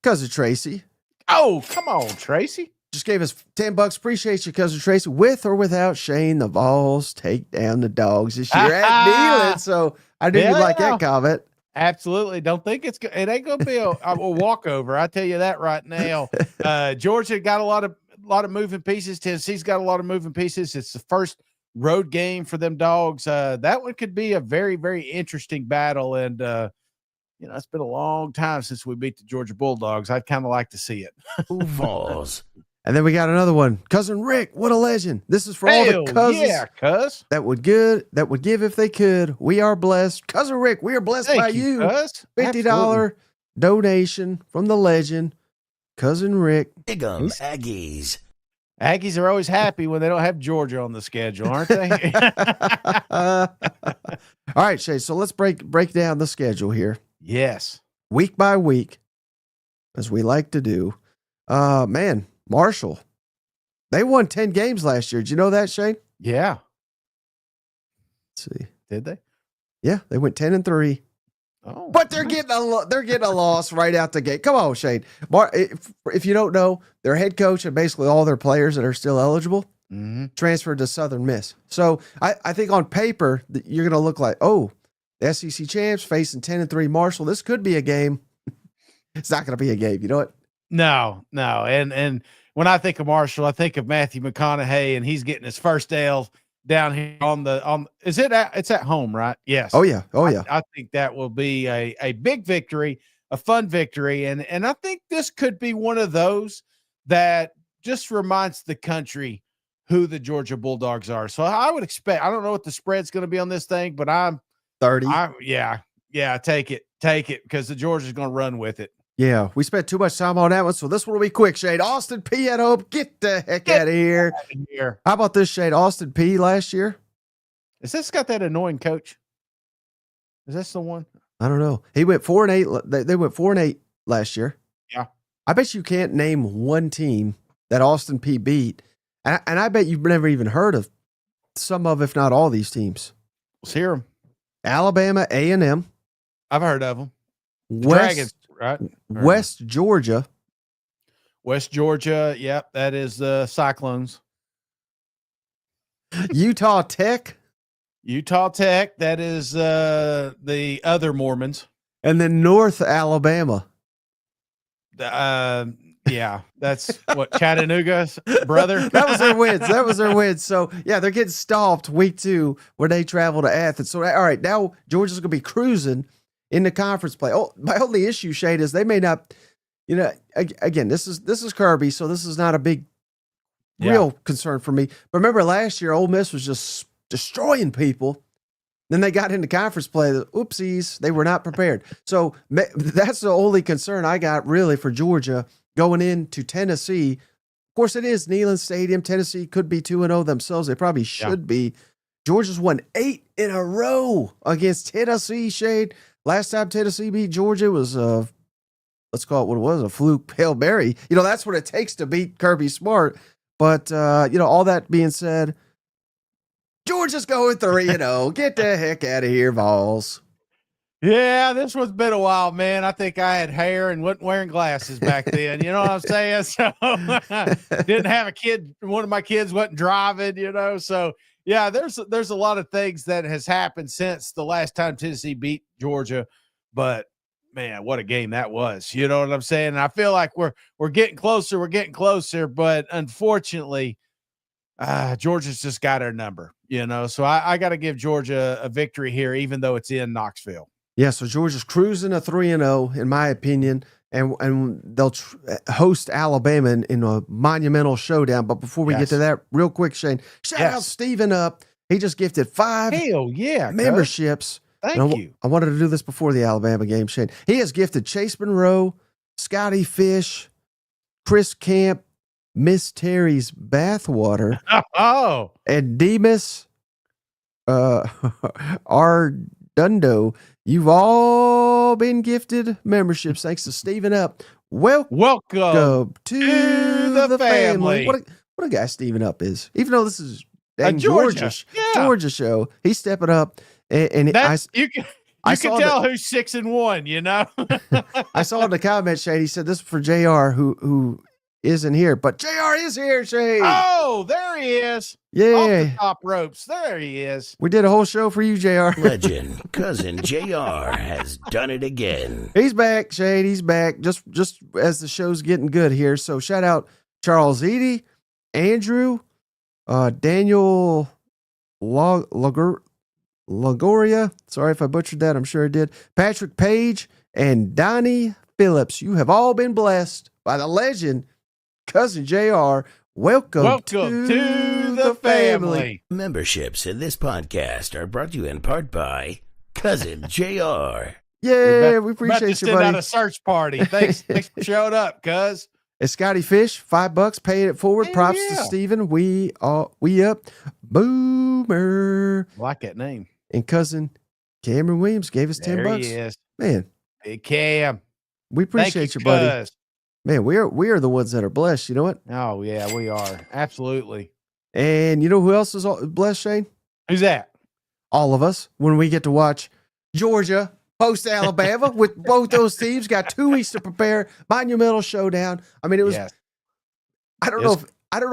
Cousin Tracy. Oh, come on, Tracy. Just gave us $10. Appreciate you, Cousin Tracy. With or without Shane, the Vols take down the Dogs this year at Neyland. So I knew you'd like that comment. Absolutely. Don't think it ain't going to be a walkover. I tell you that right now. Georgia got a lot of moving pieces. Tennessee's got a lot of moving pieces. It's the first road game for them Dogs. That one could be a very, very interesting battle. And, it's been a long time since we beat the Georgia Bulldogs. I'd kind of like to see it. Vols. And then we got another one. Cousin Rick, what a legend. This is for all the cousins that would give if they could. We are blessed. Cousin Rick, we are blessed by you. Cuz. $50 donation from the legend, Cousin Rick. Big Aggies. Aggies are always happy when they don't have Georgia on the schedule, aren't they? All right, Shay, so let's break down the schedule here. Yes. Week by week, as we like to do. Marshall, they won 10 games last year. Did you know that, Shane? Yeah. Let's see. Did they? Yeah, they went 10-3. Oh, but they're getting a loss right out the gate. Come on, Shane. If you don't know, their head coach and basically all their players that are still eligible transferred to Southern Miss. So I think on paper you're going to look like, oh, the SEC champs facing 10-3 Marshall. This could be a game. It's not going to be a game. You know what? No. And when I think of Marshall, I think of Matthew McConaughey, and he's getting his first L down here it's at home, right? Yes. Oh yeah. I think that will be a big victory, a fun victory. And I think this could be one of those that just reminds the country who the Georgia Bulldogs are. So I would expect, I don't know what the spread's going to be on this thing, but I'm 30. Take it because the Georgia's going to run with it. Yeah, we spent too much time on that one, so this one will be quick, Shade. Austin P at home. Get the heck out of here. How about this, Shade? Austin P last year? Is this got that annoying coach? Is this the one? I don't know. He went 4-8. They went 4-8 last year. Yeah. I bet you can't name one team that Austin P beat. And I bet you've never even heard of some of, if not all, these teams. Let's hear them. Alabama A&M. I've heard of them. Dragons. Right? West Georgia. Yep, that is the Cyclones. Utah Tech. Utah Tech. That is the other Mormons. And then North Alabama. Yeah, that's what Chattanooga's brother. That was their wins. So yeah, they're getting stomped week 2 where they travel to Athens. So all right, now Georgia's going to be cruising in the conference play. Oh, my only issue, Shade, is they may not. Again, this is Kirby, so this is not a big, real concern for me. But remember last year, Ole Miss was just destroying people. Then they got into conference play. Oopsies, they were not prepared. So that's the only concern I got really for Georgia going into Tennessee. Of course, it is Neyland Stadium. Tennessee could be 2-0 themselves. They probably should be. Georgia's won 8 in a row against Tennessee, Shade. Last time Tennessee beat Georgia was, let's call it what it was, a fluke Hail Mary. That's what it takes to beat Kirby Smart. But, all that being said, Georgia's going 3-0. Get the heck out of here, Vols. Yeah, this one's been a while, man. I think I had hair and wasn't wearing glasses back then. You know what I'm saying? So didn't have a kid. One of my kids wasn't driving, So yeah, there's a lot of things that has happened since the last time Tennessee beat Georgia. But man, what a game that was. You know what I'm saying? And I feel like we're getting closer. We're getting closer, but unfortunately, Georgia's just got our number, so I got to give Georgia a victory here, even though it's in Knoxville. Yeah. So Georgia's cruising a 3-0 in my opinion, and they'll host Alabama in a monumental showdown. But before we get to that real quick, Shane, shout out Steven Up. He just gifted 5 memberships. Thank you. I wanted to do this before the Alabama game, Shane. He has gifted Chase Monroe, Scotty Fish, Chris Camp, Miss Terry's bathwater. And Demas Ardundo. You've all been gifted memberships thanks to Steven Up. Welcome to the family. What a guy Steven Up is. Even though this is Georgia show, he's stepping up. And you can tell who's 6-1, I saw in the comment, Shane, he said this is for JR who isn't here, but JR is here, Shane. Oh, there he is. Yeah. Off the top ropes. There he is. We did a whole show for you, JR. Legend, cousin JR has done it again. He's back, Shane. He's back. Just as the show's getting good here. So shout out Charles Eady, Andrew, Daniel Lagoria. Sorry if I butchered that. I'm sure I did. Patrick Page and Donnie Phillips. You have all been blessed by the legend, Cousin JR. Welcome to the family. Memberships in this podcast are brought to you in part by Cousin JR. Yeah, we appreciate you, buddy. Out a search party. Thanks for showing up, cuz. It's Scotty Fish, $5, paying it forward. Props to Steven. We up. Boomer. I like that name. And cousin Cameron Williams gave us $10. There he is. Man. Big Cam. We appreciate you, buddy. Man, we are the ones that are blessed. You know what? Oh, yeah, we are. Absolutely. And you know who else is blessed, Shane? Who's that? All of us. When we get to watch Georgia host Alabama with both those teams. Got 2 weeks to prepare. Monumental showdown. I mean, it was. Yes. I don't know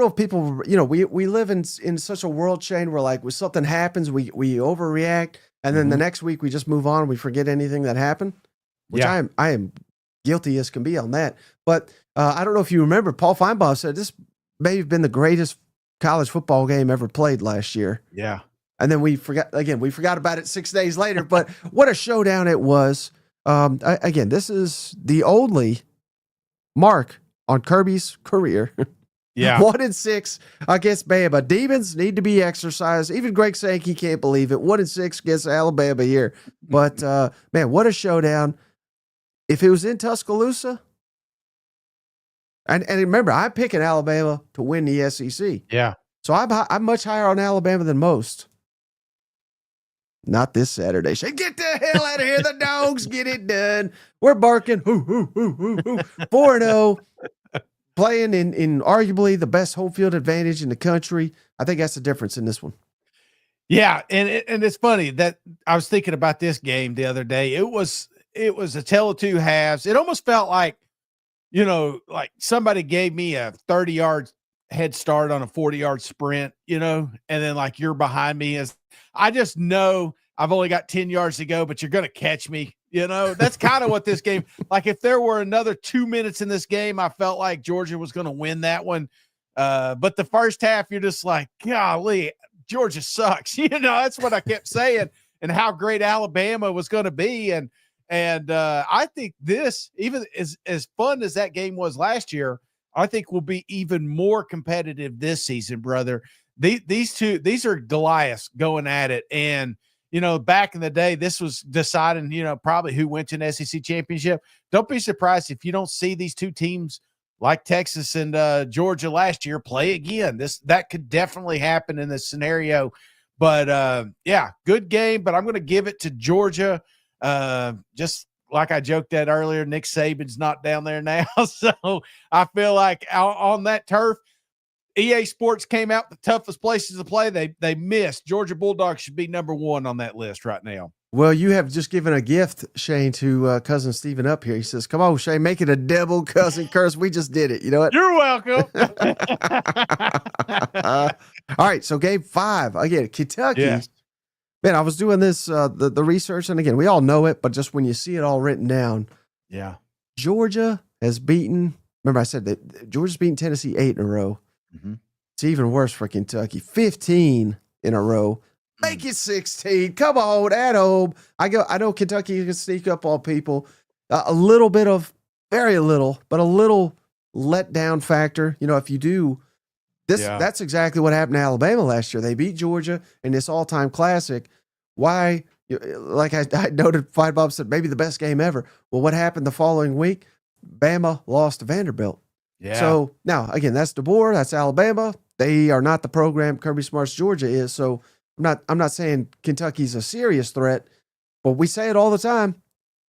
if people. We live in such a world chain where like when something happens, we overreact, and then the next week we just move on. And we forget anything that happened. Which I am guilty as can be on that. But I don't know if you remember, Paul Feinbaum said this may have been the greatest college football game ever played last year. Yeah. And then we forgot about it 6 days later, but what a showdown it was. Again, this is the only mark on Kirby's career. Yeah. 1-6 against Bama. Demons need to be exercised. Even Greg Sankey can't believe it. 1-6 against Alabama here. But man, what a showdown. If it was in Tuscaloosa, and remember, I'm picking Alabama to win the SEC. Yeah. So I'm much higher on Alabama than most. Not this Saturday. Get the hell out of here. The Dogs get it done. We're barking. 4-0. Playing in arguably the best home field advantage in the country. I think that's the difference in this one. Yeah, and it's funny that I was thinking about this game the other day. It was a tale of two halves. It almost felt like, like somebody gave me a 30-yard head start on a 40-yard sprint, and then like you're behind me I just know I've only got 10 yards to go, but you're going to catch me. That's kind of what this game, like if there were another 2 minutes in this game, I felt like Georgia was going to win that one. But the first half, you're just like, golly, Georgia sucks. That's what I kept saying, and how great Alabama was going to be. And I think this, even as fun as that game was last year, I think will be even more competitive this season, brother. These are Goliaths going at it. And, back in the day, this was deciding, probably who went to an SEC championship. Don't be surprised if you don't see these two teams like Texas and Georgia last year play again. That could definitely happen in this scenario. But yeah, good game. But I'm going to give it to Georgia. Just like I joked at earlier, Nick Saban's not down there now. So I feel like on that turf, EA Sports came out the toughest places to play. They missed. Georgia Bulldogs should be number 1 on that list right now. Well, you have just given a gift, Shane, to cousin Steven up here. He says, come on, Shane, make it a double cousin curse. We just did it. You know what? You're welcome. All right, so game 5. Again, Kentucky. Yeah. Man, I was doing this, the research, and again, we all know it, but just when you see it all written down. Yeah. Georgia has beaten, remember I said that Georgia's beaten Tennessee 8 in a row. Mm-hmm. It's even worse for Kentucky. 15 in a row. Make it 16. Come on, at home. I know Kentucky can sneak up on people. A little bit of, very little, but a little letdown factor. If you do this, that's exactly what happened to Alabama last year. They beat Georgia in this all-time classic. Why? Like I noted, Fight Bob said, maybe the best game ever. Well, what happened the following week? Bama lost to Vanderbilt. Yeah. So now, again, that's DeBoer, that's Alabama. They are not the program Kirby Smart's Georgia is. So I'm not saying Kentucky's a serious threat, but we say it all the time,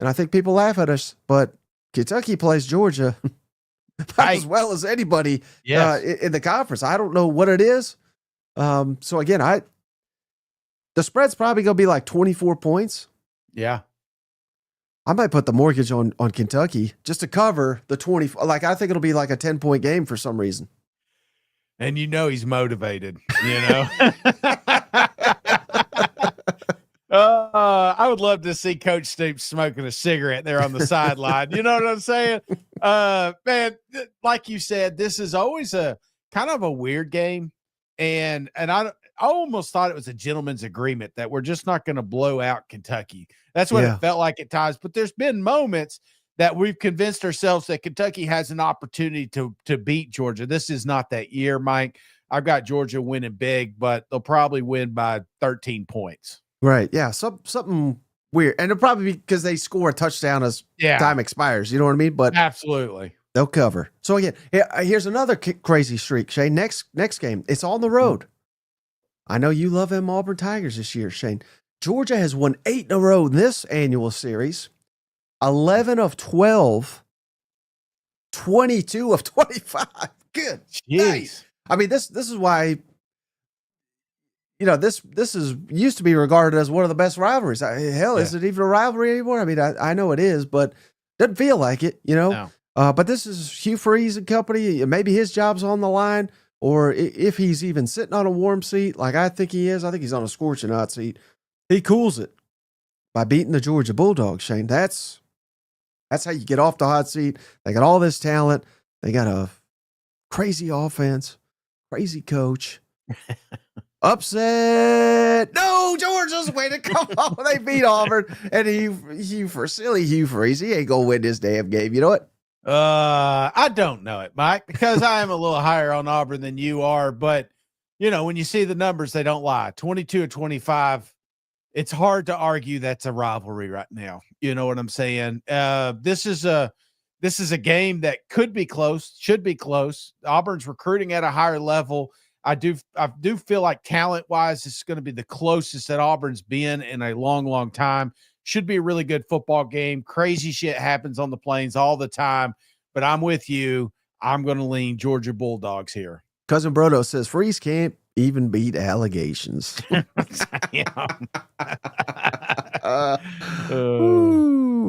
and I think people laugh at us. But Kentucky plays Georgia as well as anybody in the conference. I don't know what it is. So again, the spread's probably going to be like 24 points. Yeah. I might put the mortgage on Kentucky just to cover the 20. Like, I think it'll be like a 10-point game for some reason. And he's motivated, I would love to see Coach Stoops smoking a cigarette there on the sideline. You know what I'm saying? Man, like you said, this is always a kind of a weird game. And I almost thought it was a gentleman's agreement that we're just not going to blow out Kentucky. That's what it felt like at times. But there's been moments that we've convinced ourselves that Kentucky has an opportunity to beat Georgia. This is not that year, Mike. I've got Georgia winning big, but they'll probably win by 13 points. Right. Yeah. Something weird. And it'll probably be because they score a touchdown as time expires. You know what I mean? But absolutely. They'll cover. So again, here's another crazy streak, Shane. Next game, it's on the road. I know you love them Auburn Tigers this year, Shane. Georgia has won 8 in a row in this annual series. 11 of 12, 22 of 25. Good. Jeez. I mean, this is why, this is used to be regarded as one of the best rivalries. Is it even a rivalry anymore? I mean, I know it is, but doesn't feel like it, No. But this is Hugh Freeze and company. Maybe his job's on the line, or if he's even sitting on a warm seat, like I think he is. I think he's on a scorching hot seat. He cools it by beating the Georgia Bulldogs, Shane. That's how you get off the hot seat. They got all this talent. They got a crazy offense, crazy coach. Upset. No, Georgia's way to come on. They beat Auburn. And Hugh Freeze, he ain't going to win this damn game. You know what? I don't know it, Mike, because I am a little higher on Auburn than you are. But, when you see the numbers, they don't lie. 22 or 25. It's hard to argue that's a rivalry right now. You know what I'm saying? This is a game that could be close, should be close. Auburn's recruiting at a higher level. I do feel like talent-wise, this is going to be the closest that Auburn's been in a long, long time. Should be a really good football game. Crazy shit happens on the plains all the time, but I'm with you. I'm going to lean Georgia Bulldogs here. Cousin Brodo says Freeze can't even beat allegations. All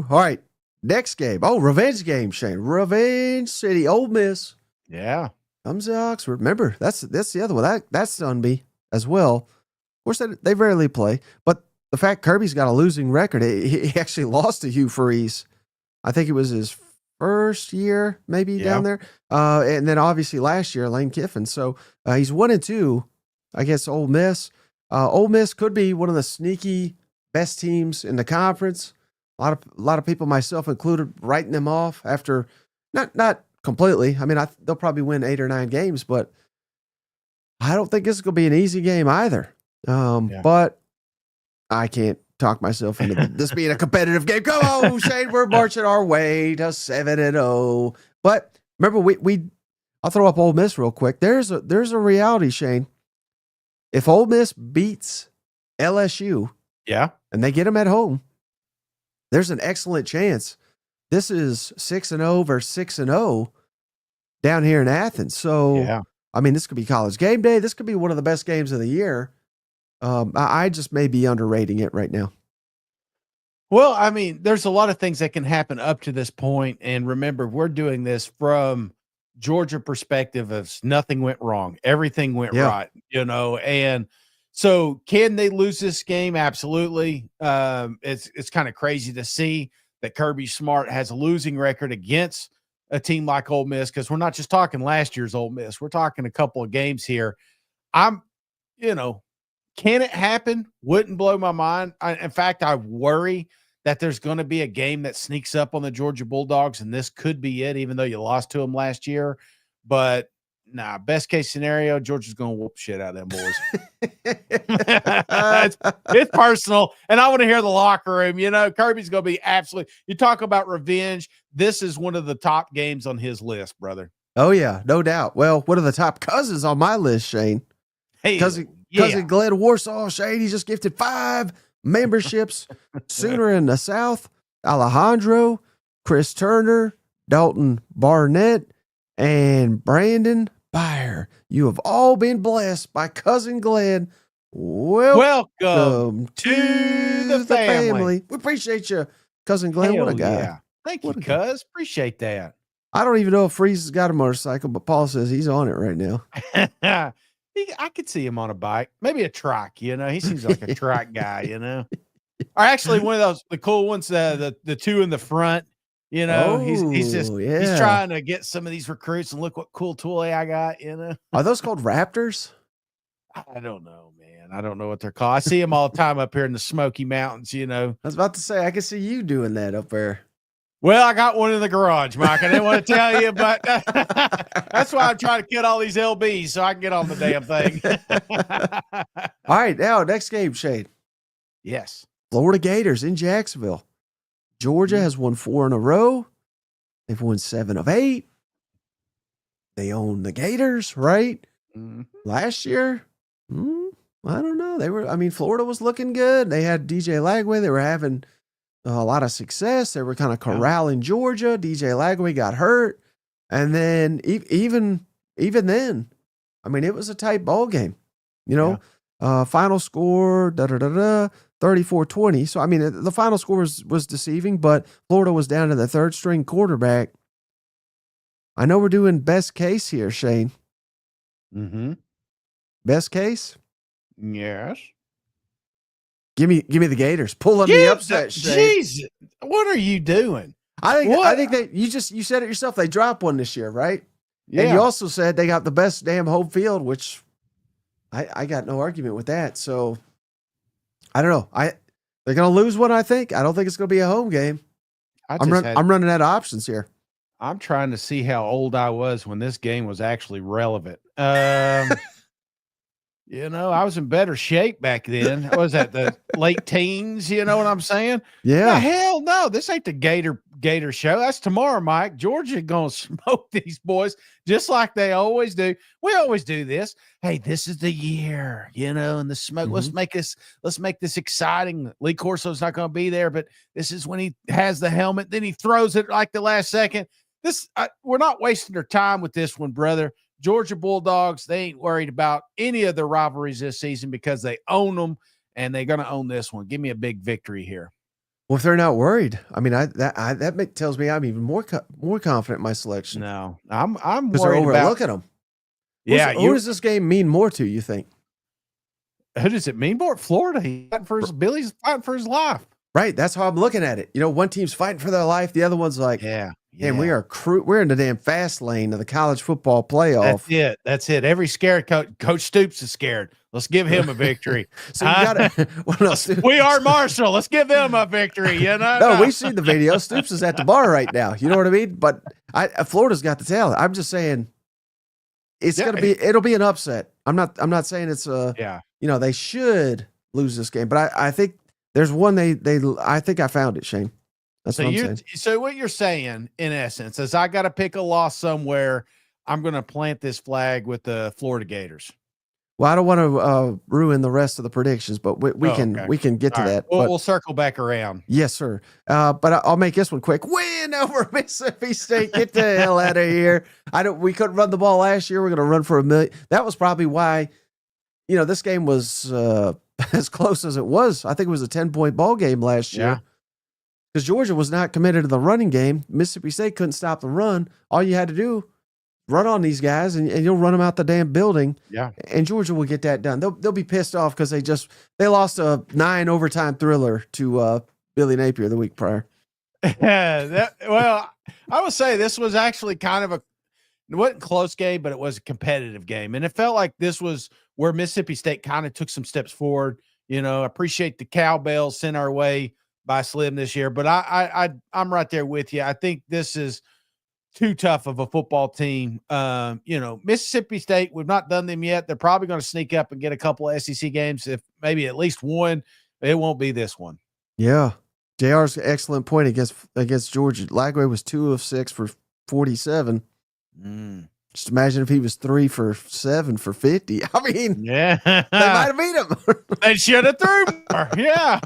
right. Next game. Oh, revenge game, Shane. Revenge City. Ole Miss. Yeah. Comes to Oxford. Remember, that's the other one. That's Dunby as well. Of course, they rarely play, but the fact Kirby's got a losing record, he actually lost to Hugh Freeze. I think it was his first year, maybe down there. And then obviously last year, Lane Kiffin. So he's 1-2 against Ole Miss. Ole Miss could be one of the sneaky best teams in the conference. A lot of people, myself included, writing them off after not completely. I mean, they'll probably win 8 or 9 games, but I don't think this is going to be an easy game either. But I can't talk myself into this being a competitive game. Come on, Shane, we're marching our way to 7-0. But remember, I'll throw up Ole Miss real quick. There's a reality, Shane. If Ole Miss beats LSU, and they get them at home, there's an excellent chance this is 6-0 versus 6-0 down here in Athens. So, I mean, this could be college game day. This could be one of the best games of the year. I just may be underrating it right now. Well, I mean, there's a lot of things that can happen up to this point. And remember, we're doing this from Georgia perspective of nothing went wrong. Everything went right, and so can they lose this game? Absolutely. It's kind of crazy to see that Kirby Smart has a losing record against a team like Ole Miss, because we're not just talking last year's Ole Miss. We're talking a couple of games here. Can it happen? Wouldn't blow my mind. In fact, I worry that there's going to be a game that sneaks up on the Georgia Bulldogs, and this could be it, even though you lost to them last year. But best case scenario, Georgia's going to whoop shit out of them boys. it's personal, and I want to hear the locker room. Kirby's going to be absolutely – you talk about revenge. This is one of the top games on his list, brother. Oh, yeah, no doubt. Well, one of the top cousins on my list, Shane. Hey, Cousin Glenn Warsaw, Shane, he just gifted 5 memberships. Sooner in the South, Alejandro, Chris Turner, Dalton Barnett, and Brandon Byer. You have all been blessed by Cousin Glenn. Welcome to the family. We appreciate you, Cousin Glenn. What a guy. Yeah. Thank you, cuz. Appreciate that. I don't even know if Freeze has got a motorcycle, but Paul says he's on it right now. I could see him on a bike, maybe a trike. He seems like a trike guy. Or actually, one of those the cool ones, the 2 in the front. He's trying to get some of these recruits and look what cool tool I got. Are those called Raptors? I don't know, man. I don't know what they're called. I see them all the time up here in the Smoky Mountains. I was about to say I can see you doing that up there. Well, I got one in the garage, Mike. I didn't want to tell you, but that's why I'm trying to get all these LBs so I can get on the damn thing. All right, now next game, Shane. Yes. Florida Gators in Jacksonville. Georgia has won 4 in a row. They've won 7 of 8. They own the Gators, right? Mm-hmm. Last year, I don't know. Florida was looking good. They had DJ Lagway. They were having a lot of success. They were kind of corralling Georgia. DJ Lagway got hurt. And then even then, it was a tight ball game. Final score, 34-20. So, the final score was deceiving, but Florida was down to the 3rd string quarterback. I know we're doing best case here, Shane. Mm-hmm. Best case? Yes. Give me the Gators. Pull them the upset, Shane. Jeez, what are you doing? I think that you said it yourself. They dropped one this year, right? Yeah. And you also said they got the best damn home field, which I got no argument with that. So I don't know. They're going to lose one, I think. I don't think it's going to be a home game. I'm running out of options here. I'm trying to see how old I was when this game was actually relevant. I was in better shape back then. I was at the late teens. You know what I'm saying? Yeah. The hell no. This ain't the Gator show. That's tomorrow, Mike. Georgia going to smoke these boys just like they always do. We always do this. Hey, this is the year, and the smoke. Mm-hmm. Let's make this exciting. Lee Corso's not going to be there, but this is when he has the helmet. Then he throws it like the last second. We're not wasting our time with this one, brother. Georgia Bulldogs, they ain't worried about any of their rivalries this season because they own them, and they're going to own this one. Give me a big victory here. Well, if they're not worried, that tells me I'm even more confident in my selection. No, I'm worried because they're overlooking them. Yeah. Who does this game mean more to, you think? Who does it mean more? Florida. He's fighting for Billy's fighting for his life. Right. That's how I'm looking at it. One team's fighting for their life. The other one's like, man, we're in the damn fast lane of the college football playoff. That's it. Every scared Coach Stoops is scared. Let's give him a victory. So you got we are Marshall. Let's give them a victory. No, we've seen the video. Stoops is at the bar right now. You know what I mean? But Florida's got the talent. I'm just saying it'll be an upset. I'm not saying it's they should lose this game, but I think there's one I think I found it, Shane. That's what I'm saying. So what you're saying, in essence, is I got to pick a loss somewhere. I'm going to plant this flag with the Florida Gators. Well, I don't want to ruin the rest of the predictions, but we can get to that. We'll circle back around. Yes, sir. But I'll make this one quick. Win over Mississippi State. Get the hell out of here. We couldn't run the ball last year. We're going to run for 1 million. That was probably why, this game was as close as it was. I think it was a 10-point ball game last year. Because Georgia was not committed to the running game. Mississippi State couldn't stop the run. All you had to do, run on these guys, and you'll run them out the damn building. Yeah. And Georgia will get that done. They'll be pissed off because they lost a 9 overtime thriller to Billy Napier the week prior. Well, I would say this was actually kind of it wasn't a close game, but it was a competitive game. And it felt like this was where Mississippi State kind of took some steps forward. Appreciate the cowbells sent our way by Slim this year, but I'm right there with you. I think this is too tough of a football team. Mississippi State, we've not done them yet. They're probably going to sneak up and get a couple of SEC games, if maybe at least one. It won't be this one. Yeah. JR's excellent point against Georgia. Lagway was 2 of 6 for 47. Just imagine if he was 3 for 7 for 50. I mean, they might have beat him. They should have threw more. Yeah.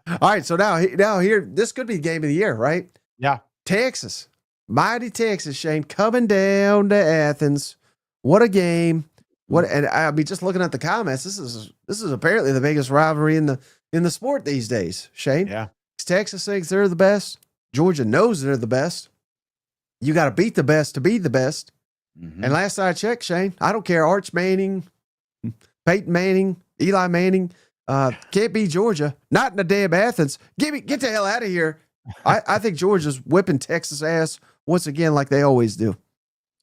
All right. So now here, this could be game of the year, right? Yeah. Texas, mighty Texas, Shane, coming down to Athens. What a game! And I mean, just looking at the comments, this is apparently the biggest rivalry in the sport these days, Shane. Yeah. Texas thinks they're the best. Georgia knows they're the best. You got to beat the best to be the best. Mm-hmm. And last I checked, Shane, I don't care. Arch Manning, Peyton Manning, Eli Manning, can't beat Georgia. Not in the damn Athens. Get the hell out of here. I think Georgia's whipping Texas ass once again, like they always do.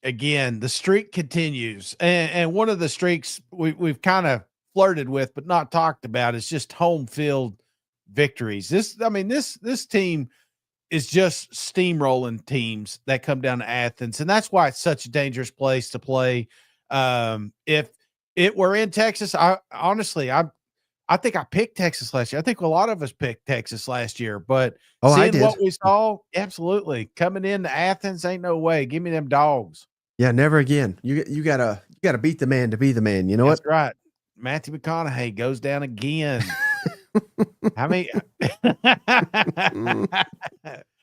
Again, the streak continues, and one of the streaks we've kind of flirted with, but not talked about, is just home field victories. This team is just steamrolling teams that come down to Athens, and that's why it's such a dangerous place to play. If it were in Texas, I think I picked Texas last year. I think a lot of us picked Texas last year, but seeing what we saw, absolutely. Coming into Athens, ain't no way. Give me them Dogs. Yeah, never again. You gotta beat the man to be the man. You know That's what? Right. Matthew McConaughey goes down again. I mean,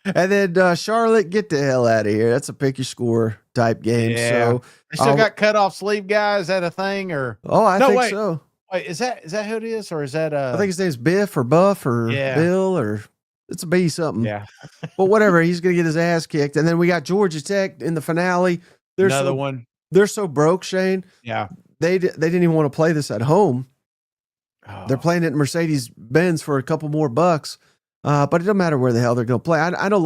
and then Charlotte, get the hell out of here. That's a pick your score type game. Yeah. So they still got cut off sleeve guys. Is that a thing or? Oh, I think so. Wait, is that who it is, or is that I think his name's Biff or Buff or Bill, or it's a B something. Yeah. But whatever, he's gonna get his ass kicked. And then we got Georgia Tech in the finale. Another one. They're so broke, Shane. Yeah. They didn't even want to play this at home. Oh. They're playing it in Mercedes-Benz for a couple more bucks. But it doesn't matter where the hell they're gonna play. I know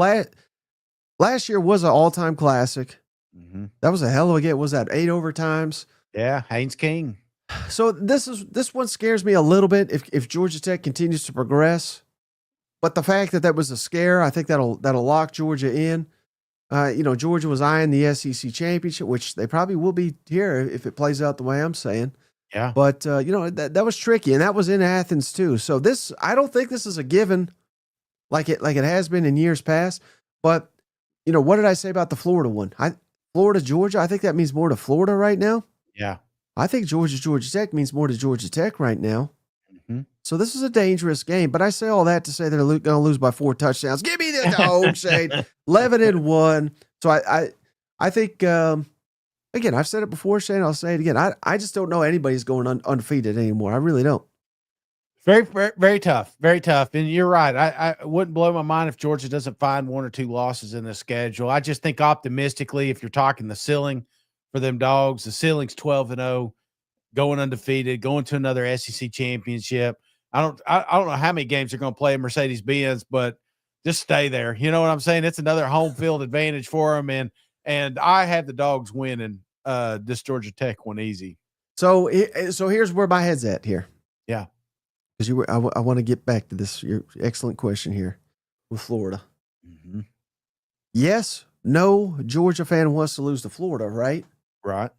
last year was an all-time classic. Mm-hmm. That was a hell of a game. Was that 8 overtimes? Yeah, Haynes King. So this one scares me a little bit if Georgia Tech continues to progress, but the fact that was a scare, I think that'll lock Georgia in. Georgia was eyeing the SEC championship, which they probably will be here if it plays out the way I'm saying. Yeah. But that was tricky, and that was in Athens too. So I don't think this is a given, like it has been in years past. But what did I say about the Florida one? Florida Georgia. I think that means more to Florida right now. Yeah. I think Georgia Tech means more to Georgia Tech right now. Mm-hmm. So this is a dangerous game, but I say all that to say they're going to lose by 4 touchdowns. Give me the Dogs, Shane. 11-1. So I think, again, I've said it before, Shane. I'll say it again. I just don't know anybody's going undefeated anymore. I really don't. Very, very, very tough. Very tough. And you're right. I wouldn't blow my mind if Georgia doesn't find 1 or 2 losses in the schedule. I just think optimistically, if you're talking the ceiling, for them Dogs. The ceiling's 12-0, going undefeated, going to another SEC championship. I don't know how many games they're going to play at Mercedes-Benz, but just stay there. You know what I'm saying? It's another home field advantage for them, and I have the Dogs winning this Georgia Tech one easy. So here's where my head's at here. Yeah, because I want to get back to this. Your excellent question here with Florida. Mm-hmm. Yes, no Georgia fan wants to lose to Florida, right? Right.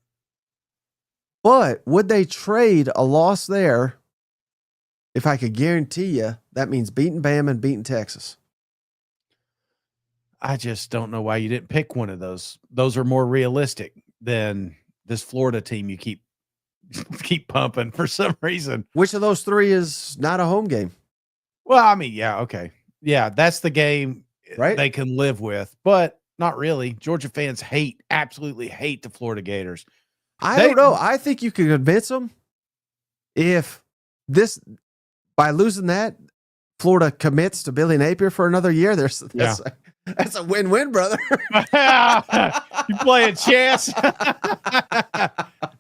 But would they trade a loss there if I could guarantee you that means beating Bama and beating Texas? I just don't know why you didn't pick one of those. Those are more realistic than this Florida team you keep pumping for some reason. Which of those three is not a home game? Well, I mean, yeah, okay. Yeah, that's the game right? They can live with, but not really. Georgia fans absolutely hate the Florida Gators. I don't know. I think you could convince them if by losing that, Florida commits to Billy Napier for another year. That's a win-win, brother. You playing chess?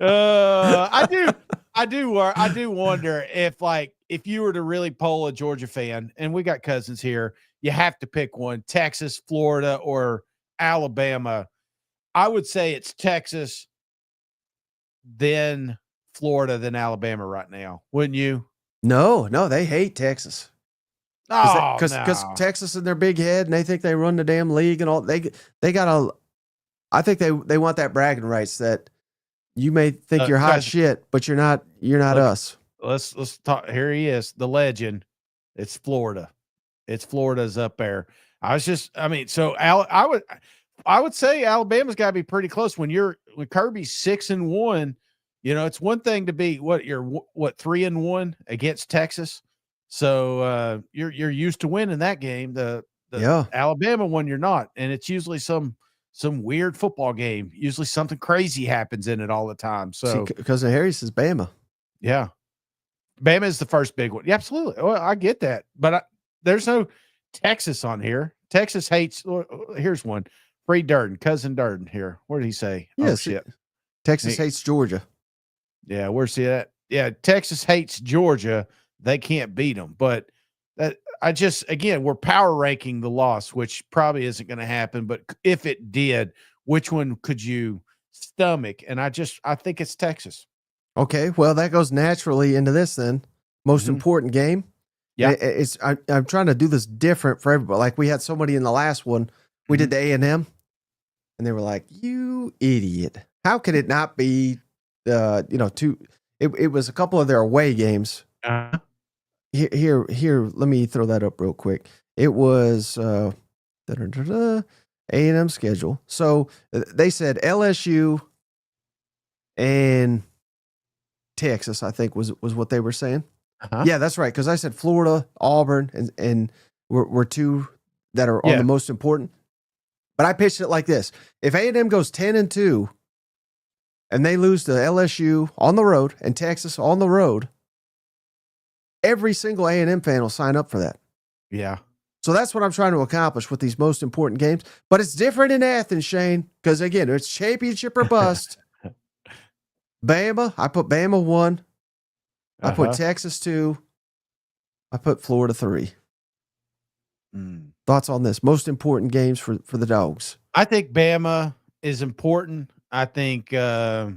I do wonder if you were to really poll a Georgia fan, and we got cousins here, you have to pick one: Texas, Florida, or Alabama. I would say it's Texas, then Florida, then Alabama right now. Wouldn't you? No, they hate Texas. Because Texas in their big head and they think they run the damn league and all. They got I think they want that bragging rights that you may think you're hot shit, but you're not us. Let's talk. Here he is, the legend. It's Florida. Florida's up there. I would say Alabama's got to be pretty close when Kirby's 6-1. You know, it's one thing to be 3-1 against Texas. So you're used to winning that game. The Alabama one you're not, and it's usually some weird football game. Usually something crazy happens in it all the time. So because of Harry says Bama, yeah, Bama is the first big one. Yeah, absolutely. Well, I get that, but there's no Texas on here. Texas hates. Here's one. Free Durden, cousin Durden here. What did he say? Yes, oh, shit. Texas hates Georgia. Yeah, where's that? Yeah, Texas hates Georgia. They can't beat them. But we're power ranking the loss, which probably isn't going to happen. But if it did, which one could you stomach? And I think it's Texas. Okay, well, that goes naturally into this then. Most important game. Yeah, I'm trying to do this different for everybody. Like we had somebody in the last one. We did the A&M, and they were like, "You idiot! How could it not be two?" It was a couple of their away games. Here. Let me throw that up real quick. It was A&M schedule. So they said LSU and Texas, I think was what they were saying. Yeah, that's right. Because I said Florida, Auburn, and were two that are on the most important. But I pitched it like this: if A&M goes 10-2, and they lose to LSU on the road and Texas on the road, every single A&M fan will sign up for that. Yeah. So that's what I'm trying to accomplish with these most important games. But it's different in Athens, Shane, because again, it's championship or bust. Bama, I put Bama 1. I put Texas 2. I put Florida 3. Thoughts on this? Most important games for the Dogs. I think Bama is important. I think I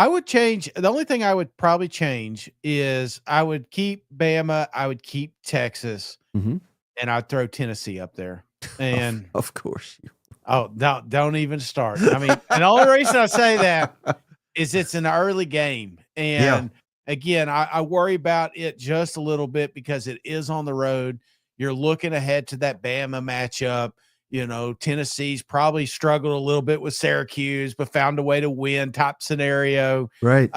would change. The only thing I would probably change is I would keep Bama, I would keep Texas, and I'd throw Tennessee up there. And of course, don't even start. I mean, and the only reason I say that is it's an early game, and again, I worry about it just a little bit because it is on the road. You're looking ahead to that Bama matchup. You know, Tennessee's probably struggled a little bit with Syracuse, but found a way to win top scenario. Right.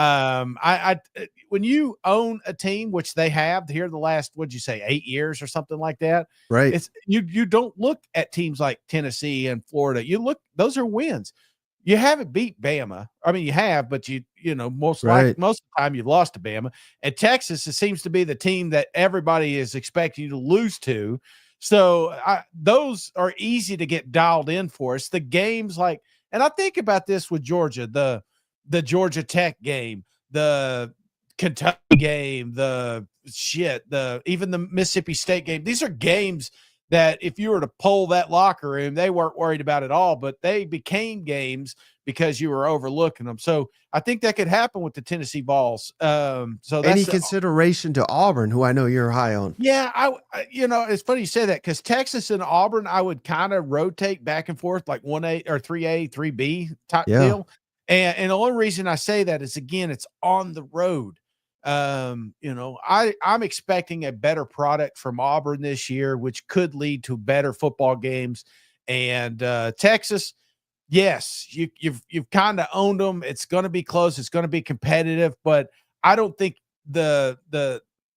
When you own a team, which they have here the last, what'd you say, 8 years or something like that? Right. It's you don't look at teams like Tennessee and Florida. You look, those are wins. You haven't beat Bama. I mean, you have, but most of the time you've lost to Bama. And Texas, it seems to be the team that everybody is expecting you to lose to. So those are easy to get dialed in for us. The games And I think about this with Georgia, the Georgia Tech game, the Kentucky game, even the Mississippi State game. These are games that if you were to poll that locker room, they weren't worried about at all, but they became games because you were overlooking them. So I think that could happen with the Tennessee Vols. So that's any consideration to Auburn, who I know you're high on. Yeah, it's funny you say that, because Texas and Auburn, I would kind of rotate back and forth like 1A or 3A, 3B type deal. And the only reason I say that is, again, it's on the road. I'm expecting a better product from Auburn this year, which could lead to better football games. And Texas, yes, you've kind of owned them. It's going to be close. It's going to be competitive, but I don't think the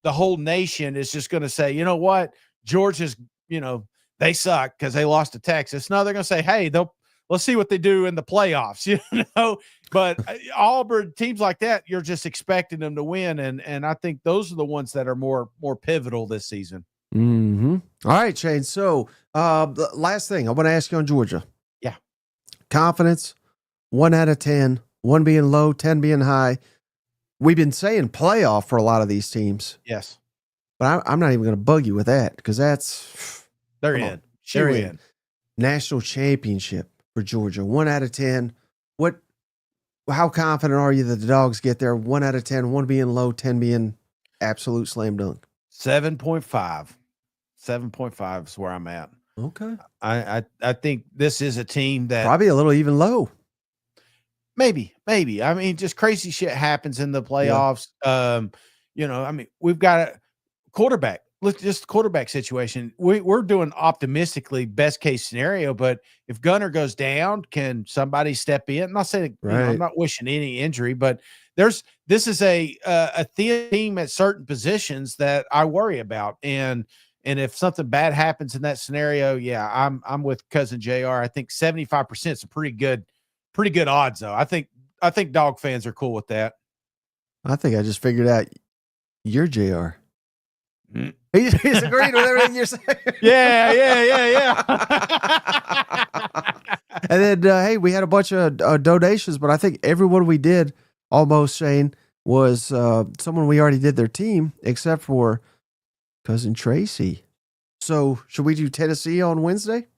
whole nation is just going to say, you know what, Georgia's, they suck because they lost to Texas. No, they're going to say, hey, let's see what they do in the playoffs, But Auburn, teams like that, you're just expecting them to win, and I think those are the ones that are more pivotal this season. Mm-hmm. All right, Shane. So, the last thing I want to ask you on Georgia. Yeah. Confidence, 1 out of 10, 1 being low, 10 being high. We've been saying playoff for a lot of these teams. Yes. But I'm not even going to bug you with that, because they're in. They're in. National championship for Georgia, 1 out of 10. How confident are you that the Dogs get there? 1 out of 10, 1 being low, 10 being absolute slam dunk. 7.5. 7.5 is where I'm at. Okay. I think this is a team that probably a little even low. Maybe. I mean, just crazy shit happens in the playoffs. Yeah. We've got a quarterback. Let's just quarterback situation. We're doing optimistically best case scenario, but if Gunner goes down, can somebody step in? I'm not saying I'm not wishing any injury, but this is a thin team at certain positions that I worry about. And if something bad happens in that scenario, yeah, I'm with cousin JR. I think 75% is a pretty good odds though. I think Dog fans are cool with that. I think I just figured out you're JR. He's agreed with everything you're saying. Yeah. And then, hey, we had a bunch of donations, but I think everyone we did almost, Shane, was someone we already did their team, except for cousin Tracy. So should we do Tennessee on Wednesday?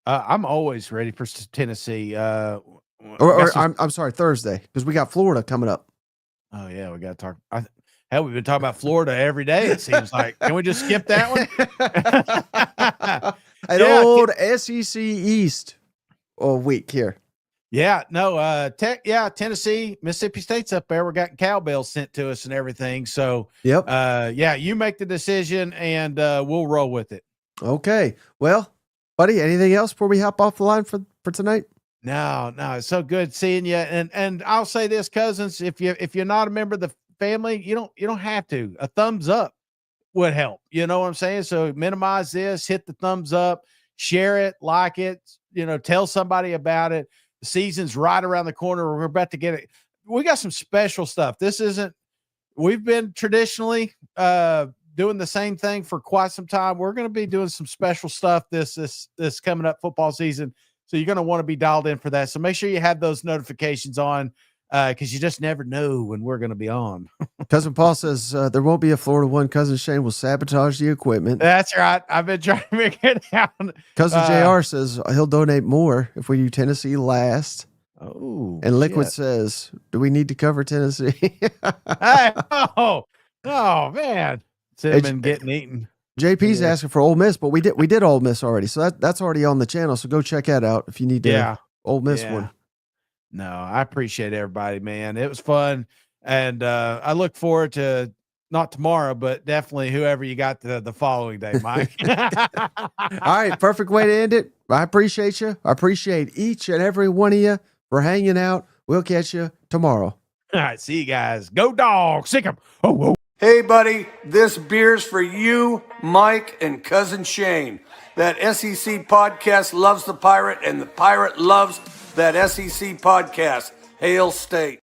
I'm always ready for Tennessee. I'm sorry, Thursday, because we got Florida coming up. Oh, yeah, we got to talk. Hell, we've been talking about Florida every day, it seems like. Can we just skip that one? Old SEC East week here. Yeah, no, Tennessee, Mississippi State's up there. We're getting cowbells sent to us and everything. So, yep. You make the decision, and we'll roll with it. Okay. Well, buddy, anything else before we hop off the line for tonight? No, it's so good seeing you. And I'll say this, cousins, if you're not a member of the family, you don't have to. A thumbs up would help. You know what I'm saying? So minimize this, hit the thumbs up, share it, like it, tell somebody about it. The season's right around the corner. We're about to get it. We got some special stuff. We've been traditionally doing the same thing for quite some time. We're going to be doing some special stuff this coming up football season. So you're going to want to be dialed in for that. So make sure you have those notifications on, because you just never know when we're going to be on. Cousin Paul says there won't be a Florida one. Cousin Shane will sabotage the equipment. That's right. I've been trying to make it happen. Cousin JR says he'll donate more if we do Tennessee last. Oh, and Liquid says, do we need to cover Tennessee? Hey, man. Cinnamon getting eaten. JP's asking for Ole Miss, but we did Ole Miss already. So that's already on the channel. So go check that out if you need to Ole Miss one. No, I appreciate everybody, man. It was fun. And I look forward to not tomorrow, but definitely whoever you got the following day, Mike. All right. Perfect way to end it. I appreciate you. I appreciate each and every one of you for hanging out. We'll catch you tomorrow. All right. See you guys. Go Dogs. Sick 'em. Oh. Hey, buddy, this beer's for you, Mike, and Cousin Shane. That SEC podcast loves the Pirate, and the Pirate loves that SEC podcast. Hail State.